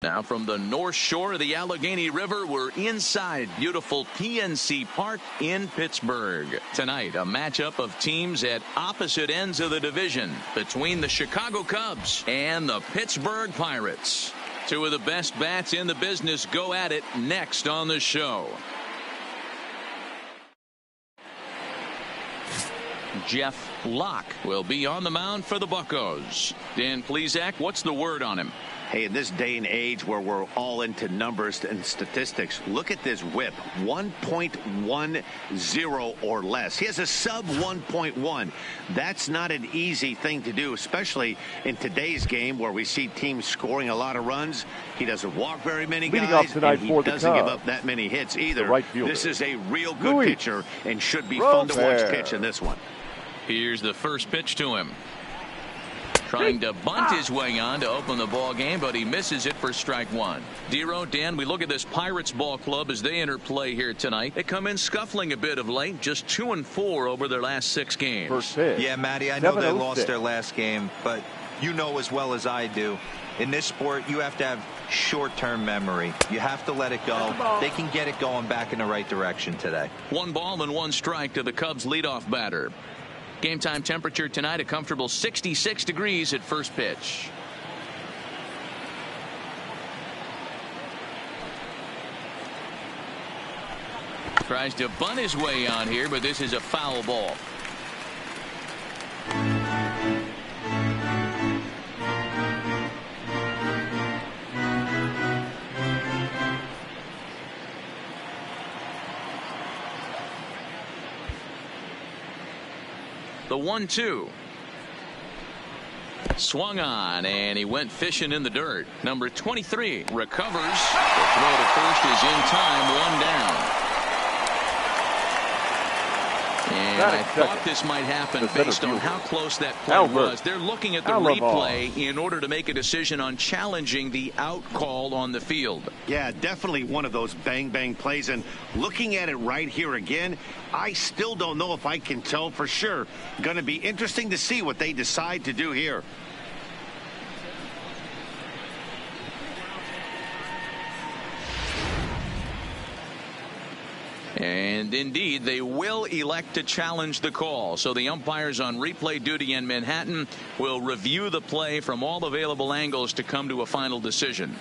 Now from the north shore of the Allegheny River, we're inside beautiful PNC Park in Pittsburgh. Tonight, a matchup of teams at opposite ends of the division between the Chicago Cubs and the Pittsburgh Pirates. Two of the best bats in the business go at it next on the show. Jeff Locke will be on the mound for the Buccos. Dan Plesac, what's the word on him? Hey, in this day and age where we're all into numbers and statistics, look at this whip, 1.10 or less. He has a sub 1.1. That's not an easy thing to do, especially in today's game where we see teams scoring a lot of runs. He doesn't walk very many guys, and he doesn't give up that many hits either. This is a real good pitcher and should be fun to watch pitch in this one. Here's the first pitch to him. Trying to bunt his way on to open the ball game, but he misses it for strike one. Dero, Dan, we look at this Pirates ball club as they enter play here tonight. They come in scuffling a bit of late, just 2-4 over their last 6 games. First pitch. Yeah, Matty, I know they lost their last game, but you know as well as I do, in this sport, you have to have short-term memory. You have to let it go. They can get it going back in the right direction today. 1 ball and 1 strike to the Cubs leadoff batter. Game time temperature tonight, a comfortable 66 degrees at first pitch. Tries to bunt his way on here, but this is a foul ball. The 1-2. Swung on, and he went fishing in the dirt. Number 23 recovers. The throw to first is in time, 1 down. And I thought this might happen based on how close that play was. They're looking at the replay in order to make a decision on challenging the out call on the field. Yeah, definitely one of those bang-bang plays. And looking at it right here again, I still don't know if I can tell for sure. Going to be interesting to see what they decide to do here. And indeed, they will elect to challenge the call. So the umpires on replay duty in Manhattan will review the play from all available angles to come to a final decision.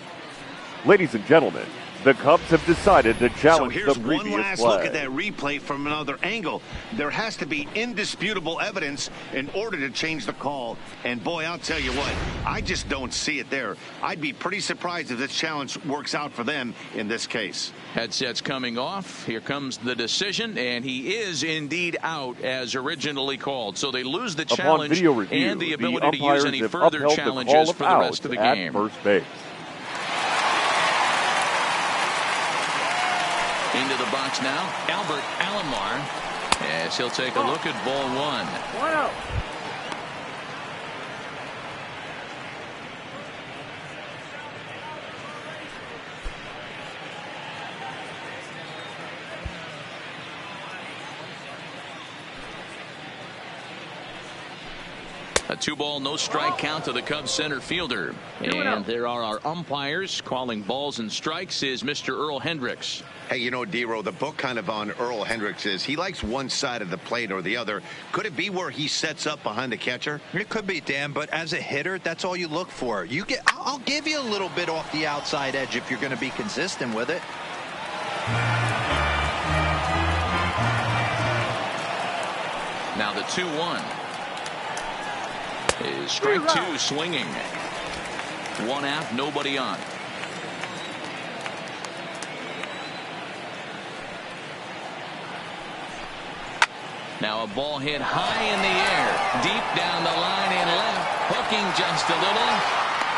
Ladies and gentlemen, the Cubs have decided to challenge the previous play. So here's one last look at that replay from another angle. There has to be indisputable evidence in order to change the call. And boy, I'll tell you what, I just don't see it there. I'd be pretty surprised if this challenge works out for them in this case. Headsets coming off. Here comes the decision, and he is indeed out as originally called. So they lose the challenge and the ability to use any further challenges for the rest of the game. First base. Into the box now, Albert Alomar, as he'll take a look at ball 1. 1 out. A 2-ball, no strike count to the Cubs center fielder. And there are our umpires calling balls and strikes is Mr. Earl Hendricks. Hey, you know, Dero, the book kind of on Earl Hendricks is he likes one side of the plate or the other. Could it be where he sets up behind the catcher? It could be, Dan, but as a hitter, that's all you look for. I'll give you a little bit off the outside edge if you're going to be consistent with it. Now the 2-1. Is strike 2 swinging. 1 out, nobody on. Now a ball hit high in the air, deep down the line and left, hooking just a little.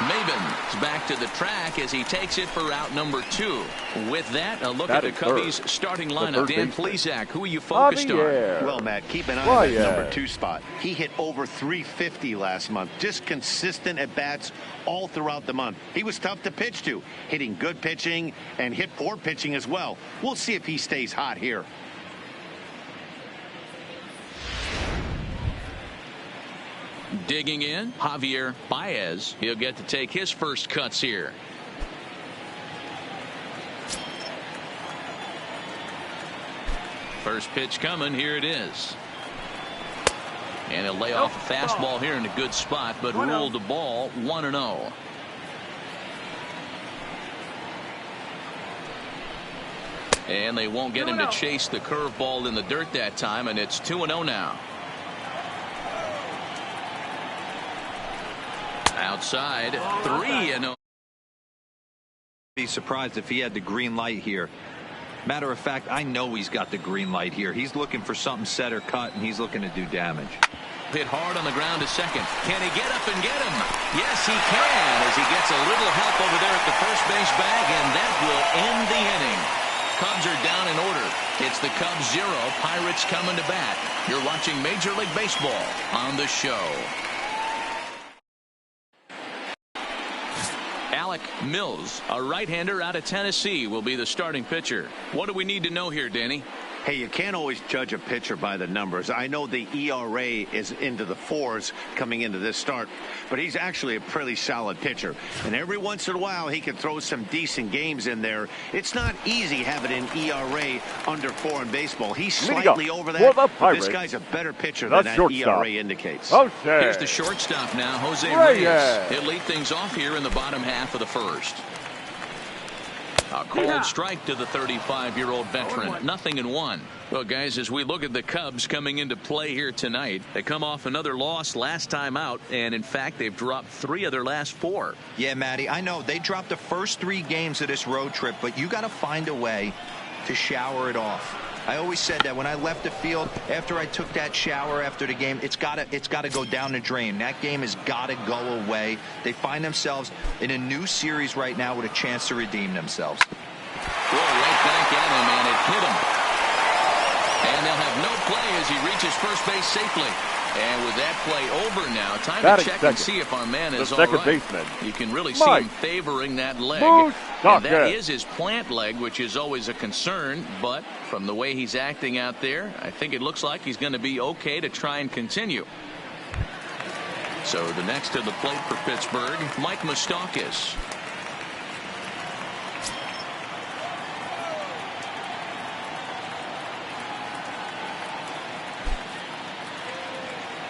Maben's back to the track as he takes it for out number 2. With that, a look at the Cubbies' starting lineup. Dan Plesac, who are you focused on? Well, Matt, keep an eye on that number 2 spot. He hit over 350 last month. Just consistent at bats all throughout the month. He was tough to pitch to, hitting good pitching and hit poor pitching as well. We'll see if he stays hot here. Digging in, Javier Baez. He'll get to take his first cuts here. First pitch coming. Here it is. And he'll lay off a fastball here in a good spot, but ruled the ball 1-0. And they won't get him to chase the curveball in the dirt that time, and it's 2-0 now. Outside, 3-0. Be surprised if he had the green light here. Matter of fact, I know he's got the green light here. He's looking for something set or cut, and he's looking to do damage. Hit hard on the ground to second. Can he get up and get him? Yes, he can, as he gets a little help over there at the first base bag, and that will end the inning. Cubs are down in order. It's the Cubs 0, Pirates coming to bat. You're watching Major League Baseball on the show. Alec Mills, a right-hander out of Tennessee, will be the starting pitcher. What do we need to know here, Danny? Hey, you can't always judge a pitcher by the numbers. I know the ERA is into the 4s coming into this start, but he's actually a pretty solid pitcher. And every once in a while, he can throw some decent games in there. It's not easy having an ERA under 4 in baseball. He's slightly over that, but this guy's a better pitcher than that ERA indicates. Here's the shortstop now, Jose Reyes. He'll lead things off here in the bottom half of the first. A cold strike to the 35-year-old veteran. 0-1. Well, guys, as we look at the Cubs coming into play here tonight, they come off another loss last time out, and in fact, they've dropped 3 of their last 4. Yeah, Matty, I know they dropped the first 3 games of this road trip, but you got to find a way to shower it off. I always said that when I left the field after I took that shower after the game, it's got to go down the drain. That game has got to go away. They find themselves in a new series right now with a chance to redeem themselves. Well, right back at him, and it hit him. And they'll have no play as he reaches first base safely. And with that play over now, time to check and see if our man is all right. Baseman. You can really see him favoring that leg. And that is his plant leg, which is always a concern. But from the way he's acting out there, I think it looks like he's going to be okay to try and continue. So the next to the plate for Pittsburgh, Mike Moustakas.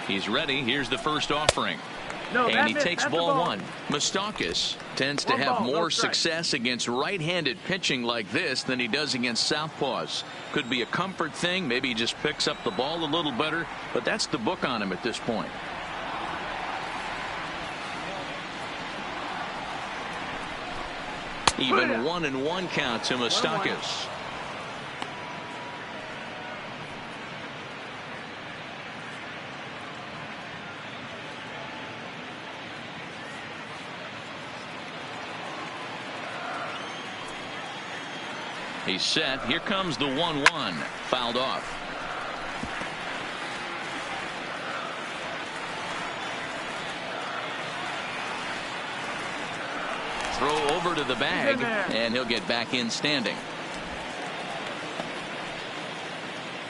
He's ready. Here's the first offering. And he takes ball 1. Moustakas tends to have more success against right-handed pitching like this than he does against southpaws. Could be a comfort thing. Maybe he just picks up the ball a little better. But that's the book on him at this point. Even 1-1 count to Moustakas. He's set. Here comes the 1-1. Fouled off. Throw over to the bag, and he'll get back in standing.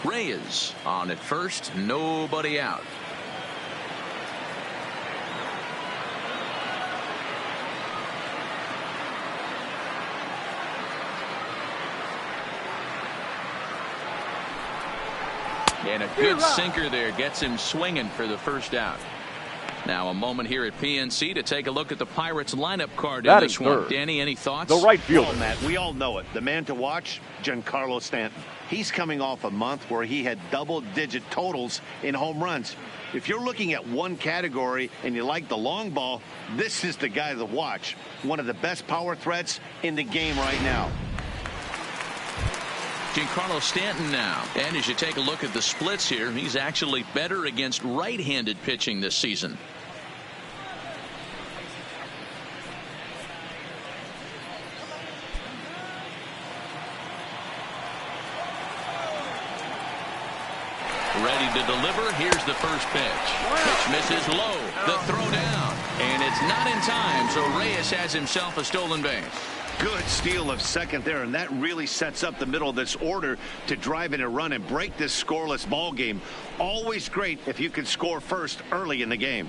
Reyes on at first. Nobody out. And a good sinker there gets him swinging for the first out. Now a moment here at PNC to take a look at the Pirates lineup card in this one. Danny, any thoughts? The right fielder. Oh, Matt, we all know it. The man to watch, Giancarlo Stanton. He's coming off a month where he had double-digit totals in home runs. If you're looking at one category and you like the long ball, this is the guy to watch. One of the best power threats in the game right now. Giancarlo Stanton now. And as you take a look at the splits here, he's actually better against right-handed pitching this season. Ready to deliver. Here's the first pitch. Pitch misses low. The throw down. And it's not in time, so Reyes has himself a stolen base. Good steal of second there, and that really sets up the middle of this order to drive in a run and break this scoreless ball game. Always great if you can score first early in the game.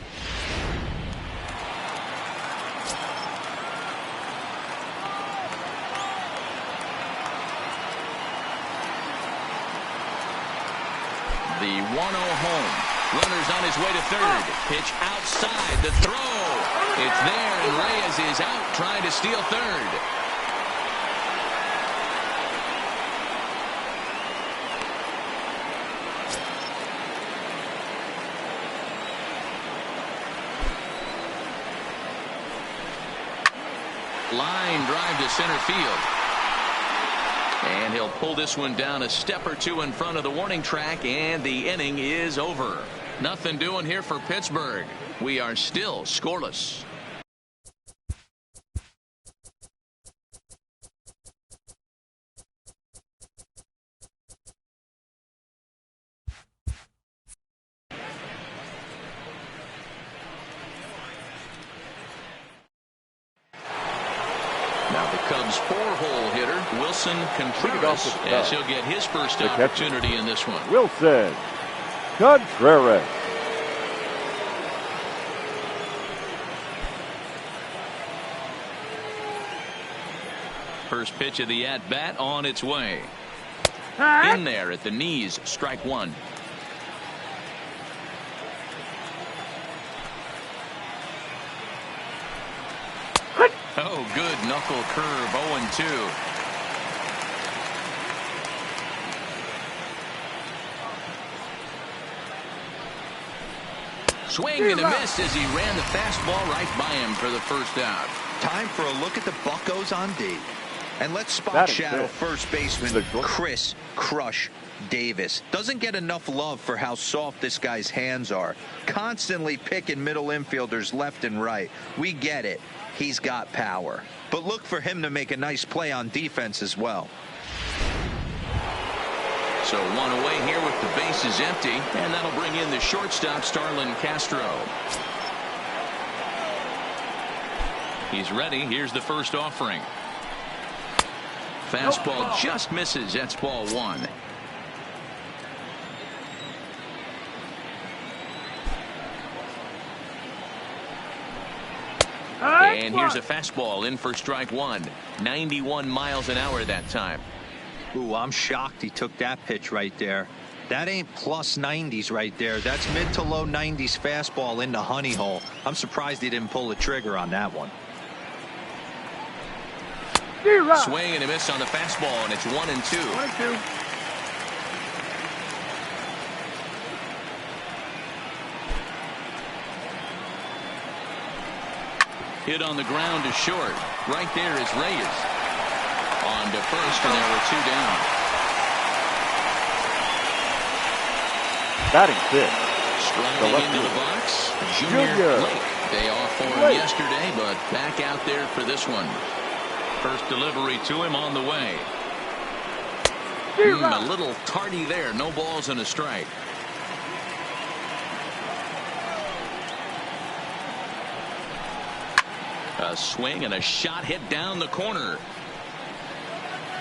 The 1-0 home. Runners on his way to third. Pitch outside. The throw. It's there, and Reyes is out trying to steal third. Line drive to center field. And he'll pull this one down a step or two in front of the warning track, and the inning is over. Nothing doing here for Pittsburgh. We are still scoreless. Now the Cubs' four-hole hitter, Wilson Contreras, as he'll get his first opportunity in this one. Wilson Contreras. First pitch of the at-bat on its way. In there at the knees, strike one. Oh, good knuckle curve, 0-2. Swing and a miss as he ran the fastball right by him for the first out. Time for a look at the Buccos on D. And let's spot shadow first baseman Chris Crush Davis. Doesn't get enough love for how soft this guy's hands are. Constantly picking middle infielders left and right. We get it. He's got power. But look for him to make a nice play on defense as well. So one away here with the bases empty, and that'll bring in the shortstop, Starlin Castro. He's ready. Here's the first offering. Fastball just misses. That's ball one. And here's a fastball in for strike one. 91 miles an hour that time. Ooh, I'm shocked he took that pitch right there. That ain't plus 90s right there. That's mid to low 90s fastball into honey hole. I'm surprised he didn't pull the trigger on that one. Swing and a miss on the fastball, and it's 1-2. 1-2. Hit on the ground to short. Right there is Reyes. On to first, and there were two down. Batting fifth. Striding into the box, Junior Lake. Day off for him yesterday, but back out there for this one. First delivery to him on the way. A little tardy there. No balls and a strike. A swing and a shot hit down the corner.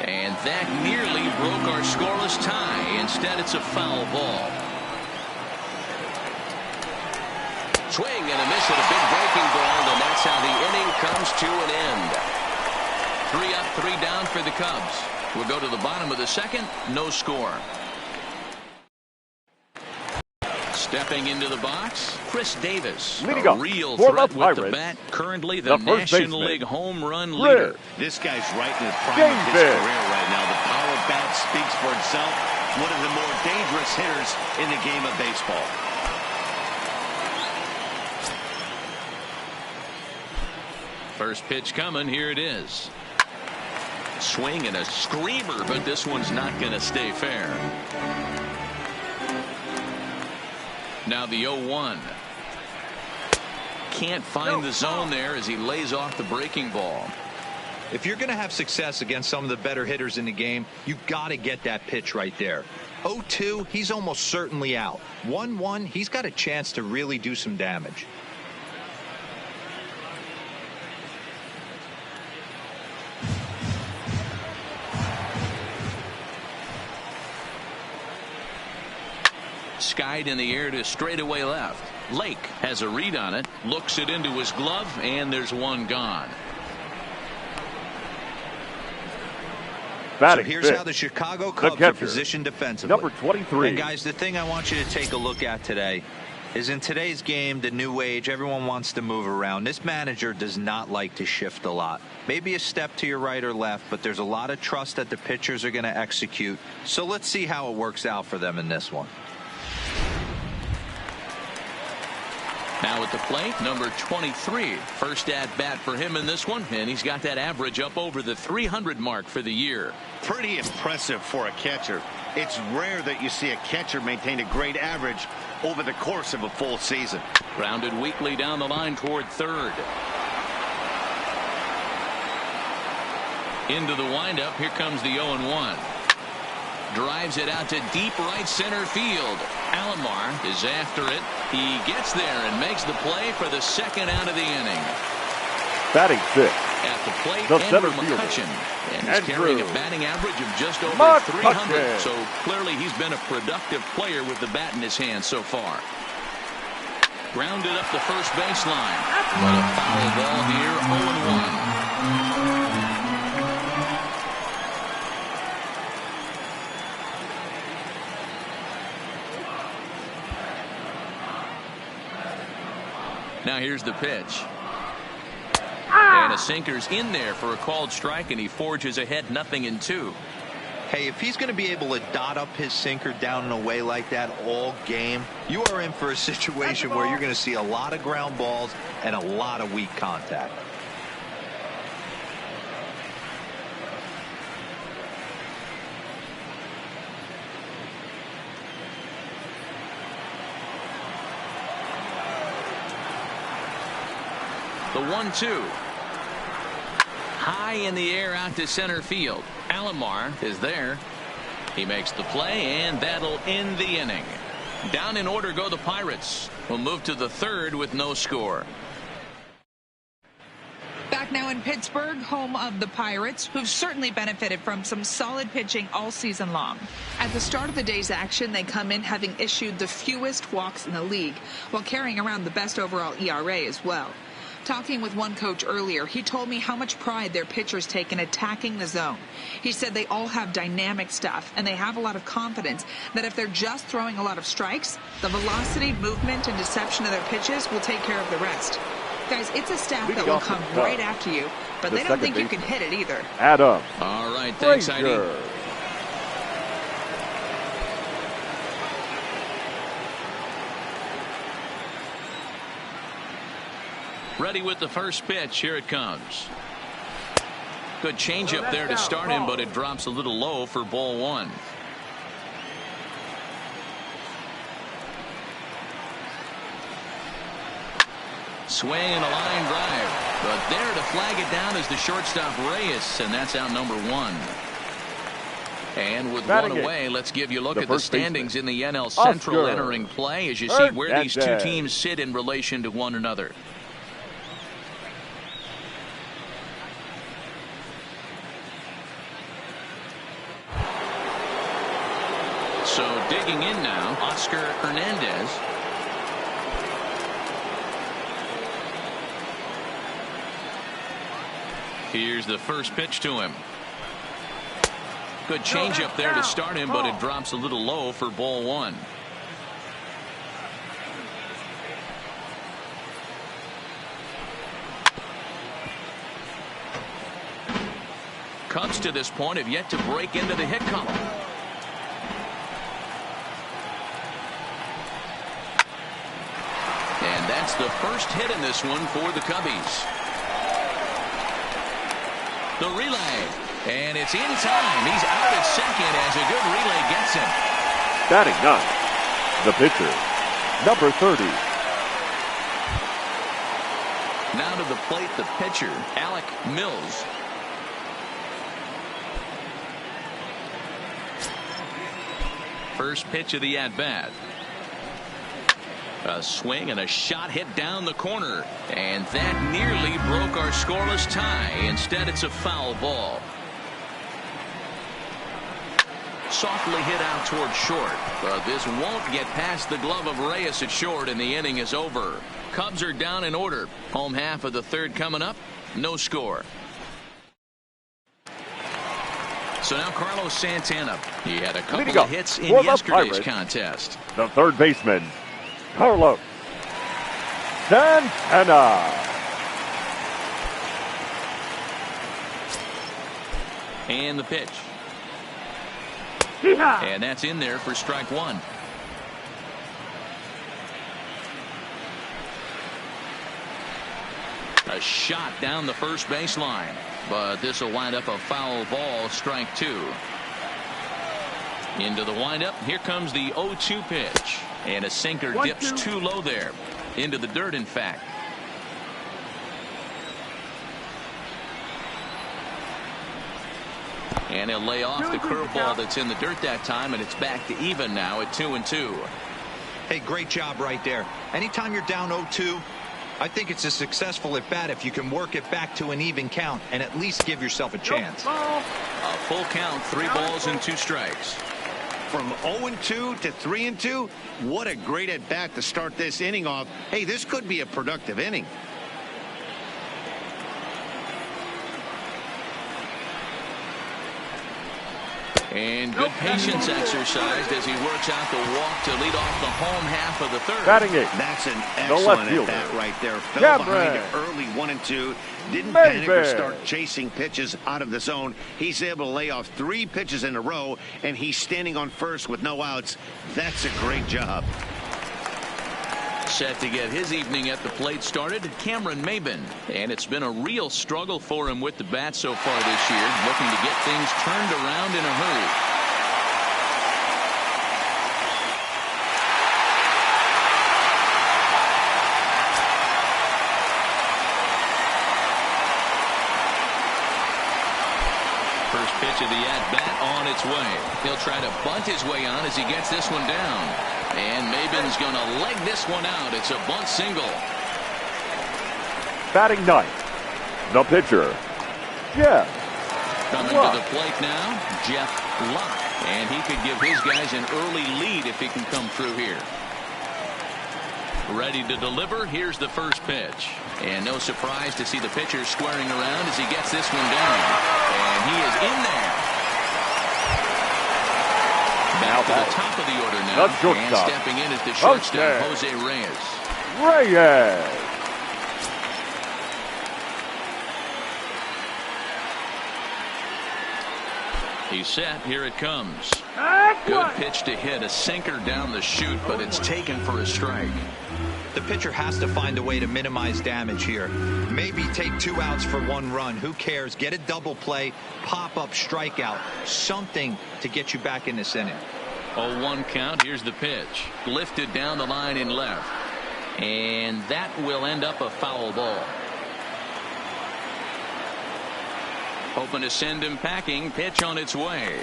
And that nearly broke our scoreless tie. Instead, it's a foul ball. Swing and a miss at a big breaking ball, and that's how the inning comes to an end. 3 up, 3 down for the Cubs. We'll go to the bottom of the second. No score. Stepping into the box, Chris Davis, leading a real threat with the bat. Currently the National League home run leader. This guy's right in the prime of his career right now. The power bat speaks for itself. One of the more dangerous hitters in the game of baseball. First pitch coming. Here it is. Swing and a screamer, but this one's not going to stay fair. Now the 0-1. Can't find the zone there as he lays off the breaking ball. If you're going to have success against some of the better hitters in the game, you've got to get that pitch right there. 0-2, he's almost certainly out. 1-1, he's got a chance to really do some damage. Skied in the air to straightaway left. Lake has a read on it, looks it into his glove, and there's one gone. So here's how the Chicago Cubs are positioned defensively. Number 23. And guys, the thing I want you to take a look at today is in today's game, the new age, everyone wants to move around. This manager does not like to shift a lot. Maybe a step to your right or left, but there's a lot of trust that the pitchers are going to execute. So let's see how it works out for them in this one. Now at the plate, number 23. First at bat for him in this one, and he's got that average up over the 300 mark for the year. Pretty impressive for a catcher. It's rare that you see a catcher maintain a great average over the course of a full season. Grounded weakly down the line toward third. Into the windup. Here comes the 0-1. Drives it out to deep right center field. Alomar is after it. He gets there and makes the play for the second out of the inning. Batting fifth. At the plate, the Andrew center fielder. McCutcheon. And he's carrying a batting average of just over 300. So clearly he's been a productive player with the bat in his hand so far. Grounded up the first baseline. But a foul ball here, 0-1. Now here's the pitch. And a sinker's in there for a called strike, and he forges ahead 0-2. Hey, if he's going to be able to dot up his sinker down and away like that all game, you are in for a situation where you're going to see a lot of ground balls and a lot of weak contact. The 1-2. High in the air out to center field. Alomar is there. He makes the play, and that'll end the inning. Down in order go the Pirates. We'll move to the third with no score. Back now in Pittsburgh, home of the Pirates, who've certainly benefited from some solid pitching all season long. At the start of the day's action, they come in having issued the fewest walks in the league, while carrying around the best overall ERA as well. Talking with one coach earlier, he told me how much pride their pitchers take in attacking the zone. He said they all have dynamic stuff, and they have a lot of confidence that if they're just throwing a lot of strikes, the velocity, movement, and deception of their pitches will take care of the rest. Guys, it's a staff that will come right after you, but they don't think you can hit it either. Adam. All right, thanks, Heidi. Ready with the first pitch. Here it comes. Good changeup there to start him, but it drops a little low for ball one. Swing and a line drive. But there to flag it down is the shortstop Reyes, and that's out number one. And with one away, let's give you a look at the standings in the NL Central entering play as you see where these two teams sit in relation to one another. So digging in now, Oscar Hernandez. Here's the first pitch to him. Good changeup there to start him, but it drops a little low for ball one. Cubs to this point have yet to break into the hit column. And that's the first hit in this one for the Cubbies. The relay, and it's in time. He's out at second as a good relay gets him. Batting ninth, the pitcher, number 30. Now to the plate, the pitcher, Alec Mills. First pitch of the at-bat. A swing and a shot hit down the corner, and that nearly broke our scoreless tie. Instead, it's a foul ball. Softly hit out toward short, but this won't get past the glove of Reyes at short, and the inning is over. Cubs are down in order. Home half of the third coming up. No score. So now Carlos Santana. He had a couple of hits in yesterday's contest. The third baseman, Carlos Santana. And the pitch. And that's in there for strike one. A shot down the first baseline, but this will wind up a foul ball, strike two. Into the windup. Here comes the 0-2 pitch, and a sinker dips too low there. Into the dirt, in fact. And he'll lay off the curveball that's in the dirt that time, and it's back to even now at 2-2. Hey, great job right there. Anytime you're down 0-2, I think it's a successful at bat if you can work it back to an even count and at least give yourself a chance. A full count, 3 balls and 2 strikes. From 0-2 to 3-2, what a great at bat to start this inning off. Hey, this could be a productive inning. And good patience exercised as he works out the walk to lead off the home half of the third. Batting eight. That's an excellent at bat right there. Fell behind it early 1-2. Didn't panic or start chasing pitches out of the zone. He's able to lay off 3 pitches in a row, and he's standing on first with no outs. That's a great job. Set to get his evening at the plate started, Cameron Maben. And it's been a real struggle for him with the bat so far this year, looking to get things turned around in a hurry. First pitch of the at-bat on its way. He'll try to bunt his way on as he gets this one down. And Maben's going to leg this one out. It's a bunt single. Batting ninth, the pitcher, Jeff Coming to the plate now, Jeff Locke. And he could give his guys an early lead if he can come through here. Ready to deliver. Here's the first pitch. And no surprise to see the pitcher squaring around as he gets this one down. And he is in there. Back to the top of the order now. And stepping in is the shortstop, Jose Reyes. He's set. Here it comes. Good pitch to hit. A sinker down the chute, but it's taken for a strike. The pitcher has to find a way to minimize damage here. Maybe take 2 outs for 1 run. Who cares? Get a double play, pop up, strikeout. Something to get you back in this inning. 0-1 count. Here's the pitch. Lifted down the line in left. And that will end up a foul ball. Hoping to send him packing. Pitch on its way.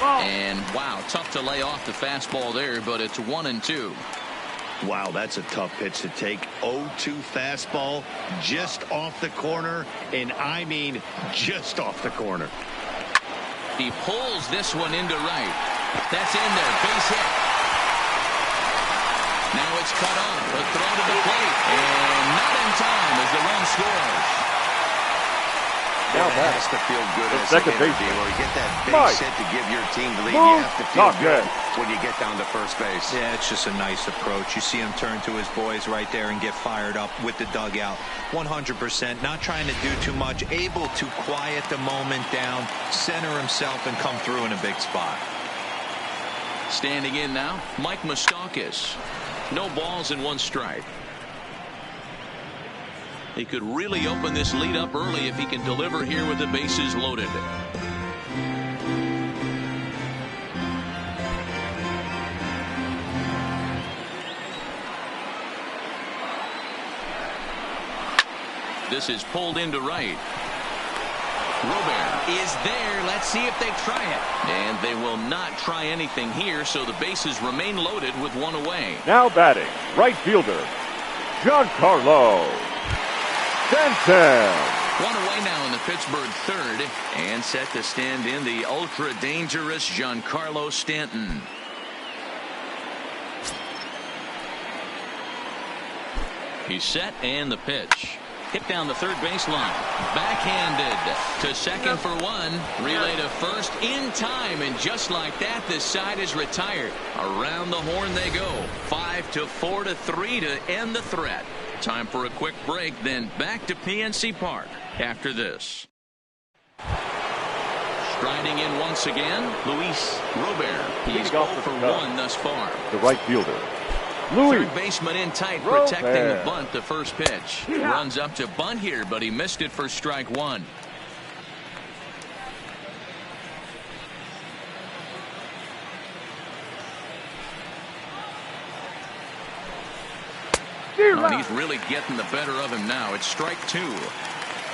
And wow, tough to lay off the fastball there, but it's 1-2. Wow, that's a tough pitch to take. 0-2 fastball just off the corner, and I mean just off the corner. He pulls this one into right. That's in there. Base hit. Now it's cut off. A throw to the plate. And not in time as the run scores. Now that has to feel good as a hitter, dealer. Get that base hit to give your team the lead. You have to feel good when you get down to first base. Yeah, it's just a nice approach. You see him turn to his boys right there and get fired up with the dugout. 100%. Not trying to do too much. Able to quiet the moment down, center himself, and come through in a big spot. Standing in now, Mike Moustakas. No balls and 1 strike. He could really open this lead up early if he can deliver here with the bases loaded. This is pulled into right. Robert is there. Let's see if they try it. And they will not try anything here, so the bases remain loaded with 1 away. Now batting, right fielder, Giancarlo Stanton. 1 away now in the Pittsburgh third, and set to stand in the ultra-dangerous Giancarlo Stanton. He's set, and the pitch. Hit down the third baseline. Backhanded to second for one. Relay to first in time. And just like that, this side is retired. Around the horn they go. 5-4 to 3 to end the threat. Time for a quick break. Then back to PNC Park after this. Striding in once again, Luis Robert. He's 0 for 1 thus far. The right fielder, Luis. Third baseman in tight, protecting the bunt. The first pitch. Runs up to bunt here, but he missed it for strike one. And he's really getting the better of him now. It's strike two.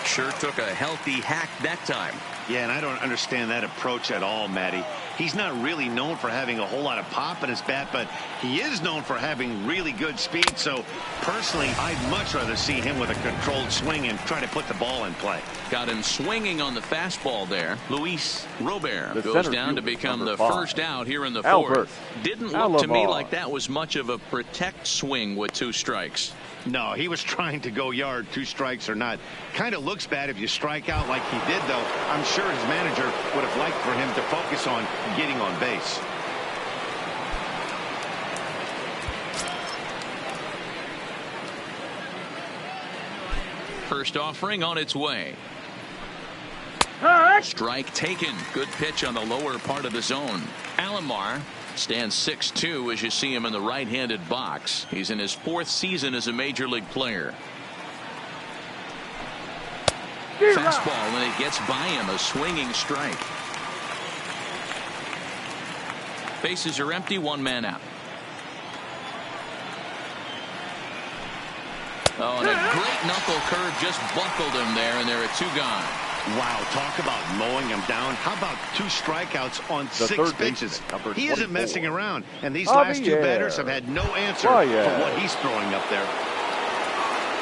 Sure took a healthy hack that time. Yeah, and I don't understand that approach at all, Matty. He's not really known for having a whole lot of pop in his bat, but he is known for having really good speed. So, personally, I'd much rather see him with a controlled swing and try to put the ball in play. Got him swinging on the fastball there. Luis Robert goes down to become the first out here in the fourth. Didn't look to me like that was much of a protect swing with 2 strikes. No, he was trying to go yard, 2 strikes or not. Kind of looks bad if you strike out like he did, though. I'm sure his manager would have liked for him to focus on getting on base. First offering on its way. Strike taken. Good pitch on the lower part of the zone. Alomar stands 6'2" as you see him in the right-handed box. He's in his 4th season as a major league player. Fastball, when it gets by him, a swinging strike. Bases are empty, 1 man out. Oh, and a great knuckle curve just buckled him there, and there are 2 gone. Wow, talk about mowing him down. How about 2 strikeouts on 6 pitches? He isn't messing around, and these last 2 batters have had no answer for what he's throwing up there.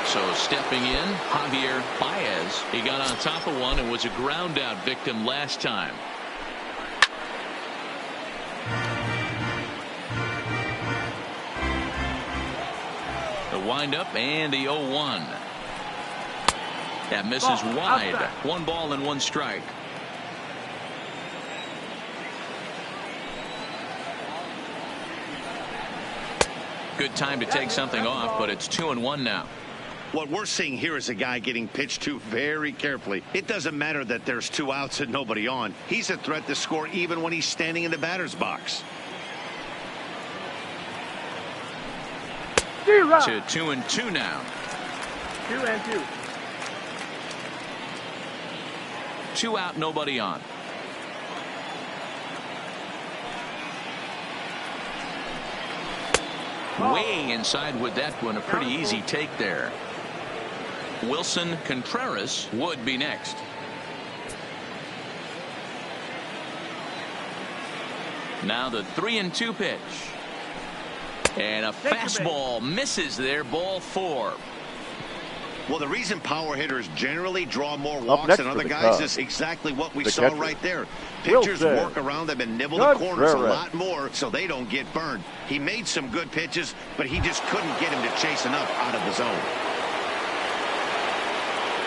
So stepping in, Javier Baez. He got on top of one and was a ground out victim last time. The windup and the 0-1. That misses wide. 1 ball and 1 strike. Good time to take something off, but it's 2-1 now. What we're seeing here is a guy getting pitched to very carefully. It doesn't matter that there's 2 outs and nobody on. He's a threat to score even when he's standing in the batter's box. To 2-2 now. 2-2. 2 out, nobody on. Way inside with that one. A pretty easy take there. Wilson Contreras would be next. Now the 3-2 pitch. And a fastball misses there. Ball 4. Well, the reason power hitters generally draw more walks than other guys is exactly what we saw right there. Pitchers work around them and nibble the corners a lot more so they don't get burned. He made some good pitches, but he just couldn't get him to chase enough out of the zone.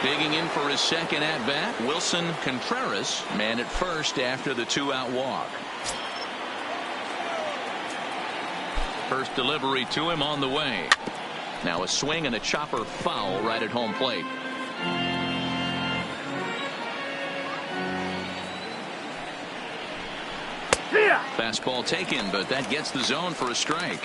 Digging in for his second at-bat, Wilson Contreras, man at first after the 2-out walk. First delivery to him on the way. Now a swing and a chopper foul right at home plate. Fastball taken, but that gets the zone for a strike.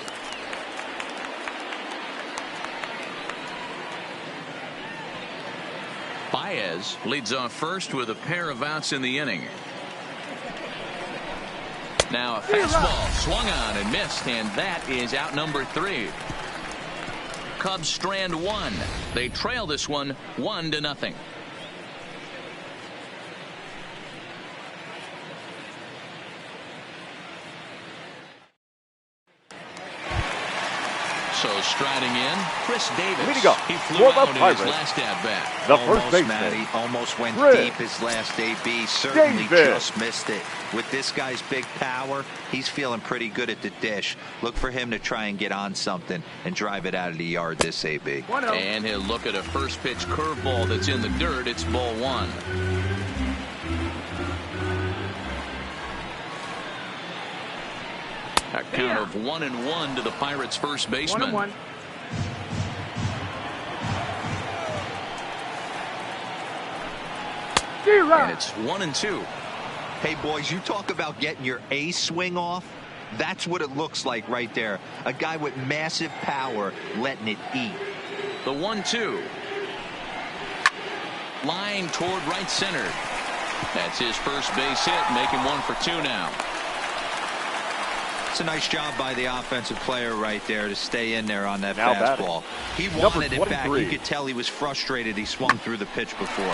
Baez leads off first with a pair of outs in the inning. Now a fastball swung on and missed, and that is out number 3. Cubs strand 1. They trail this one 1-0. So striding in, Chris Davis. Leading up He flew for the out in his Pirates, last at-bat. the first baseman, Matty, almost went Chris deep his last AB. Certainly Davis. just missed it. With this guy's big power, he's feeling pretty good at the dish. Look for him to try and get on something and drive it out of the yard this AB. And he'll look at a first pitch curveball that's in the dirt. It's ball one. A count of 1-1 to the Pirates' first baseman. 1-1. And it's 1-2. Hey, boys, you talk about getting your A swing off. That's what it looks like right there. A guy with massive power letting it eat. The 1-2. Line toward right center. That's his first base hit, making 1 for 2 now. It's a nice job by the offensive player right there to stay in there on that Now fastball. He Number wanted it back. 23. You could tell he was frustrated. He swung through the pitch before.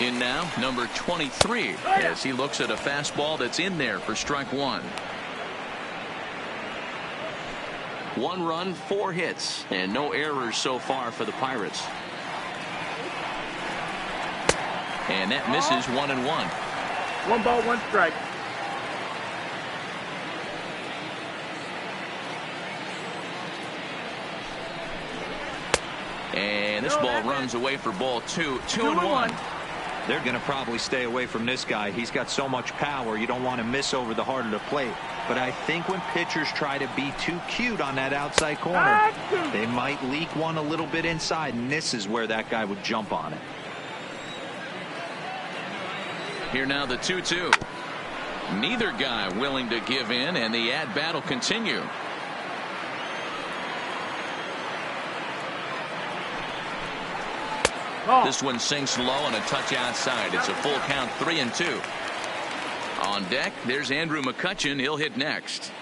In now, number 23, as he looks at a fastball that's in there for strike one. 1 run, 4 hits, and no errors so far for the Pirates. And that misses 1-1. 1 ball, 1 strike. And this ball runs away for ball 2. 2-1. They're going to probably stay away from this guy. He's got so much power. You don't want to miss over the heart of the plate. But I think when pitchers try to be too cute on that outside corner, they might leak one a little bit inside, and this is where that guy would jump on it. Here now the 2-2. Neither guy willing to give in, and the at-bat will continue. This one sinks low on a touch outside. It's a full count, 3-2. On deck, there's Andrew McCutchen. He'll hit next.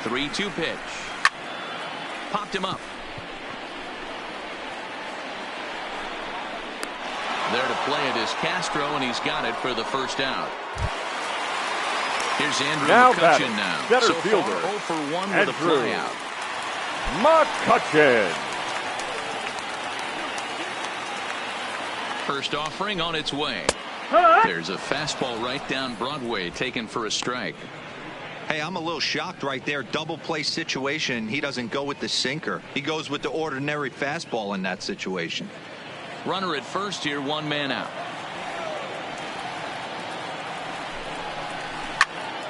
The 3-2 pitch. Popped him up. There to play it is Castro, and he's got it for the first out. Here's Andrew McCutchen now. Center so fielder, far 0 for 1 with a fly out. McCutchen. First offering on its way. There's a fastball right down Broadway, taken for a strike. Hey, I'm a little shocked right there. Double play situation. He doesn't go with the sinker. He goes with the ordinary fastball in that situation. Runner at first here, 1 man out.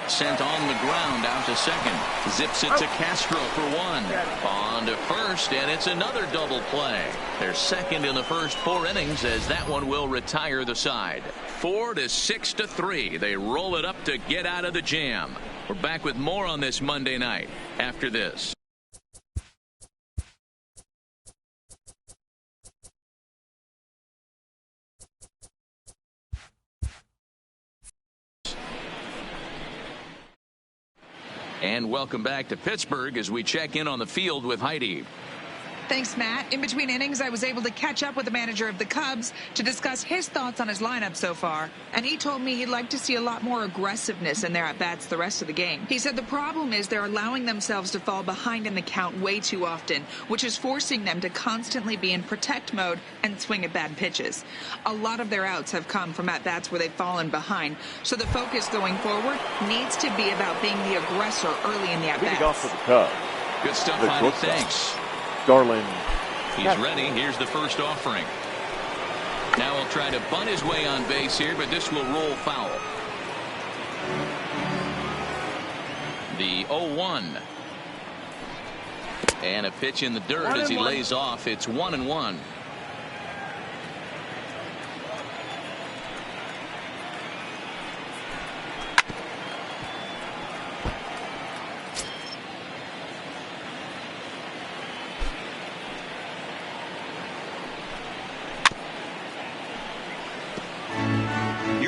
Sent on the ground out to second. Zips it to Castro for 1. On to first, and it's another double play. They're second in the first 4 innings, as that one will retire the side. 4 to 6 to 3. They roll it up to get out of the jam. We're back with more on this Monday night after this. And welcome back to Pittsburgh as we check in on the field with Heidi. Thanks, Matt. In between innings, I was able to catch up with the manager of the Cubs to discuss his thoughts on his lineup so far. And he told me he'd like to see a lot more aggressiveness in their at-bats the rest of the game. He said the problem is they're allowing themselves to fall behind in the count way too often, which is forcing them to constantly be in protect mode and swing at bad pitches. A lot of their outs have come from at-bats where they've fallen behind. So the focus going forward needs to be about being the aggressor early in the at-bats. Leading off for the Cubs. Good stuff, Heidi. Thanks. Garland. He's ready. Here's the first offering. Now he'll try to bunt his way on base here, but this will roll foul. The 0-1. And a pitch in the dirt as he lays off. It's 1-1.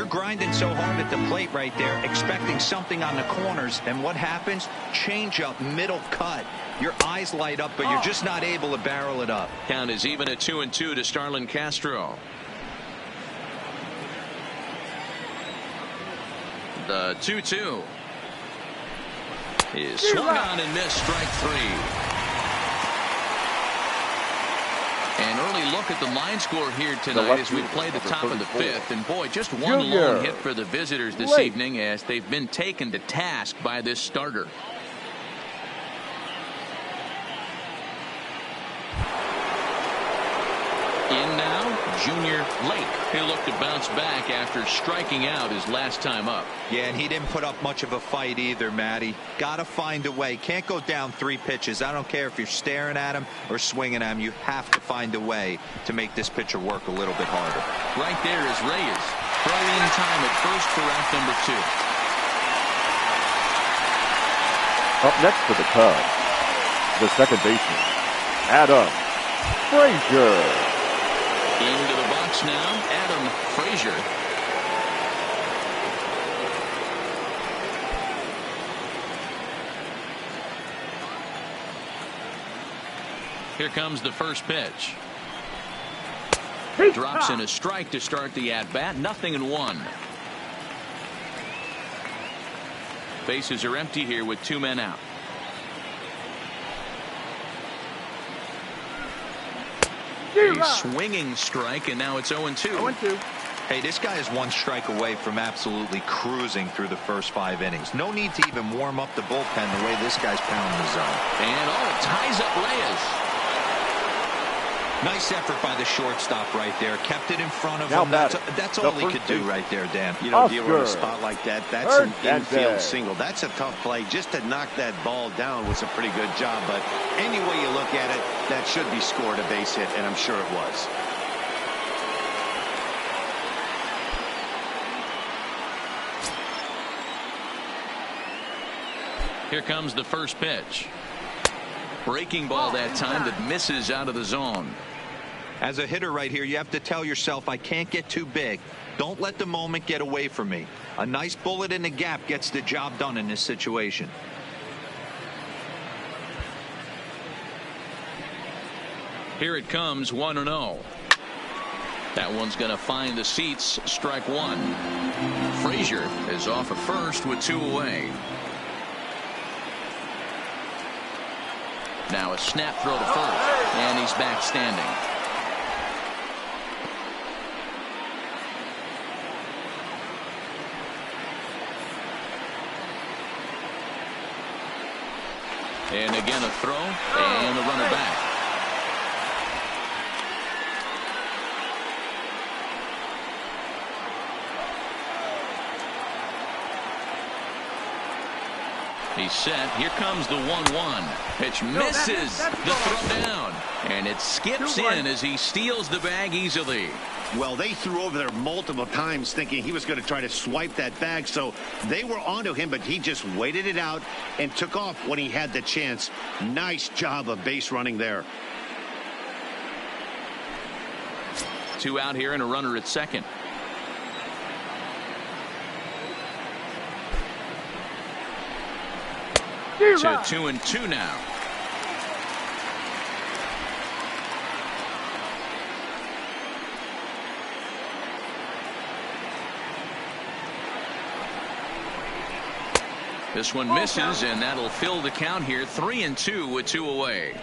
grinding so hard at the plate right there, expecting something on the corners, and what happens? Change up, middle cut. Your eyes light up, but you're just not able to barrel it up. Count is even at 2-2 to Starlin Castro. The 2-2 is swung on and missed, strike 3. An early look at the line score here tonight as we play the top of the 5th. And boy, just one lone hit for the visitors this evening as they've been taken to task by this starter. In now, Junior Lake. He'll look to bounce back after striking out his last time up. Yeah, and he didn't put up much of a fight either, Matty. Got to find a way. Can't go down 3 pitches. I don't care if you're staring at him or swinging at him. You have to find a way to make this pitcher work a little bit harder. Right there is Reyes. Throw-in time at first for out number 2. Up next for the Cubs, the second baseman, Adam Frazier. Into the box now, Adam Frazier. Here comes the first pitch. Drops in a strike to start the at-bat. 0-1. Bases are empty here with 2 men out. A swinging strike, and now it's 0-2. 0-2. Hey, this guy is 1 strike away from absolutely cruising through the first 5 innings. No need to even warm up the bullpen the way this guy's pounding the zone. And it ties up Reyes. Nice effort by the shortstop right there. Kept it in front of him. That's all he could do right there, Dan. You know, dealing with a spot like that, that's an infield single. That's a tough play. Just to knock that ball down was a pretty good job. But any way you look at it, that should be scored a base hit, and I'm sure it was. Here comes the first pitch. Breaking ball that time that misses out of the zone. As a hitter right here, you have to tell yourself, I can't get too big. Don't let the moment get away from me. A nice bullet in the gap gets the job done in this situation. Here it comes, 1-0. That one's going to find the seats, strike 1. Frazier is off at first with 2 away. Now a snap throw to first, and he's back standing. And again a throw, and the runner back. He's set. Here comes the 1-1. Pitch misses the throw down. And it skips in as he steals the bag easily. Well, they threw over there multiple times thinking he was going to try to swipe that bag. So they were onto him, but he just waited it out and took off when he had the chance. Nice job of base running there. 2 out here and a runner at second. To 2-2 now. This one misses, and that'll fill the count here. 3-2 with 2 away.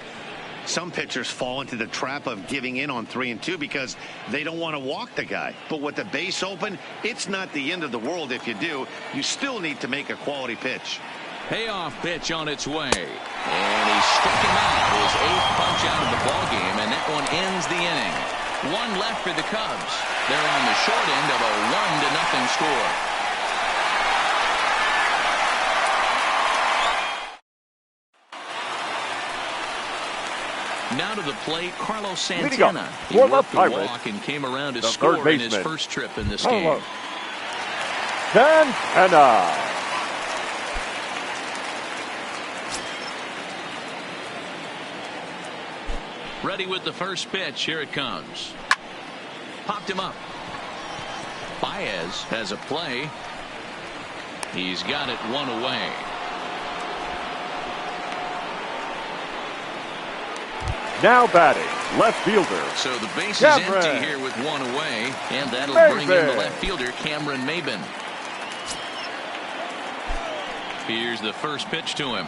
Some pitchers fall into the trap of giving in on 3-2 because they don't want to walk the guy. But with the base open, it's not the end of the world if you do. You still need to make a quality pitch. Payoff pitch on its way. And he struck him out. His 8th punch out of the ballgame, and that one ends the inning. 1 left for the Cubs. They're on the short end of a 1-0 score. Now to the plate, Carlos Santana. He worked the walk and came around to score in his first trip in this game. Santana. Ready with the first pitch. Here it comes. Popped him up. By Baez has a play. He's got it one away. Now batting, left fielder. So the base is empty here with one away, and that'll bring in the left fielder, Cameron Maybin. Here's the first pitch to him.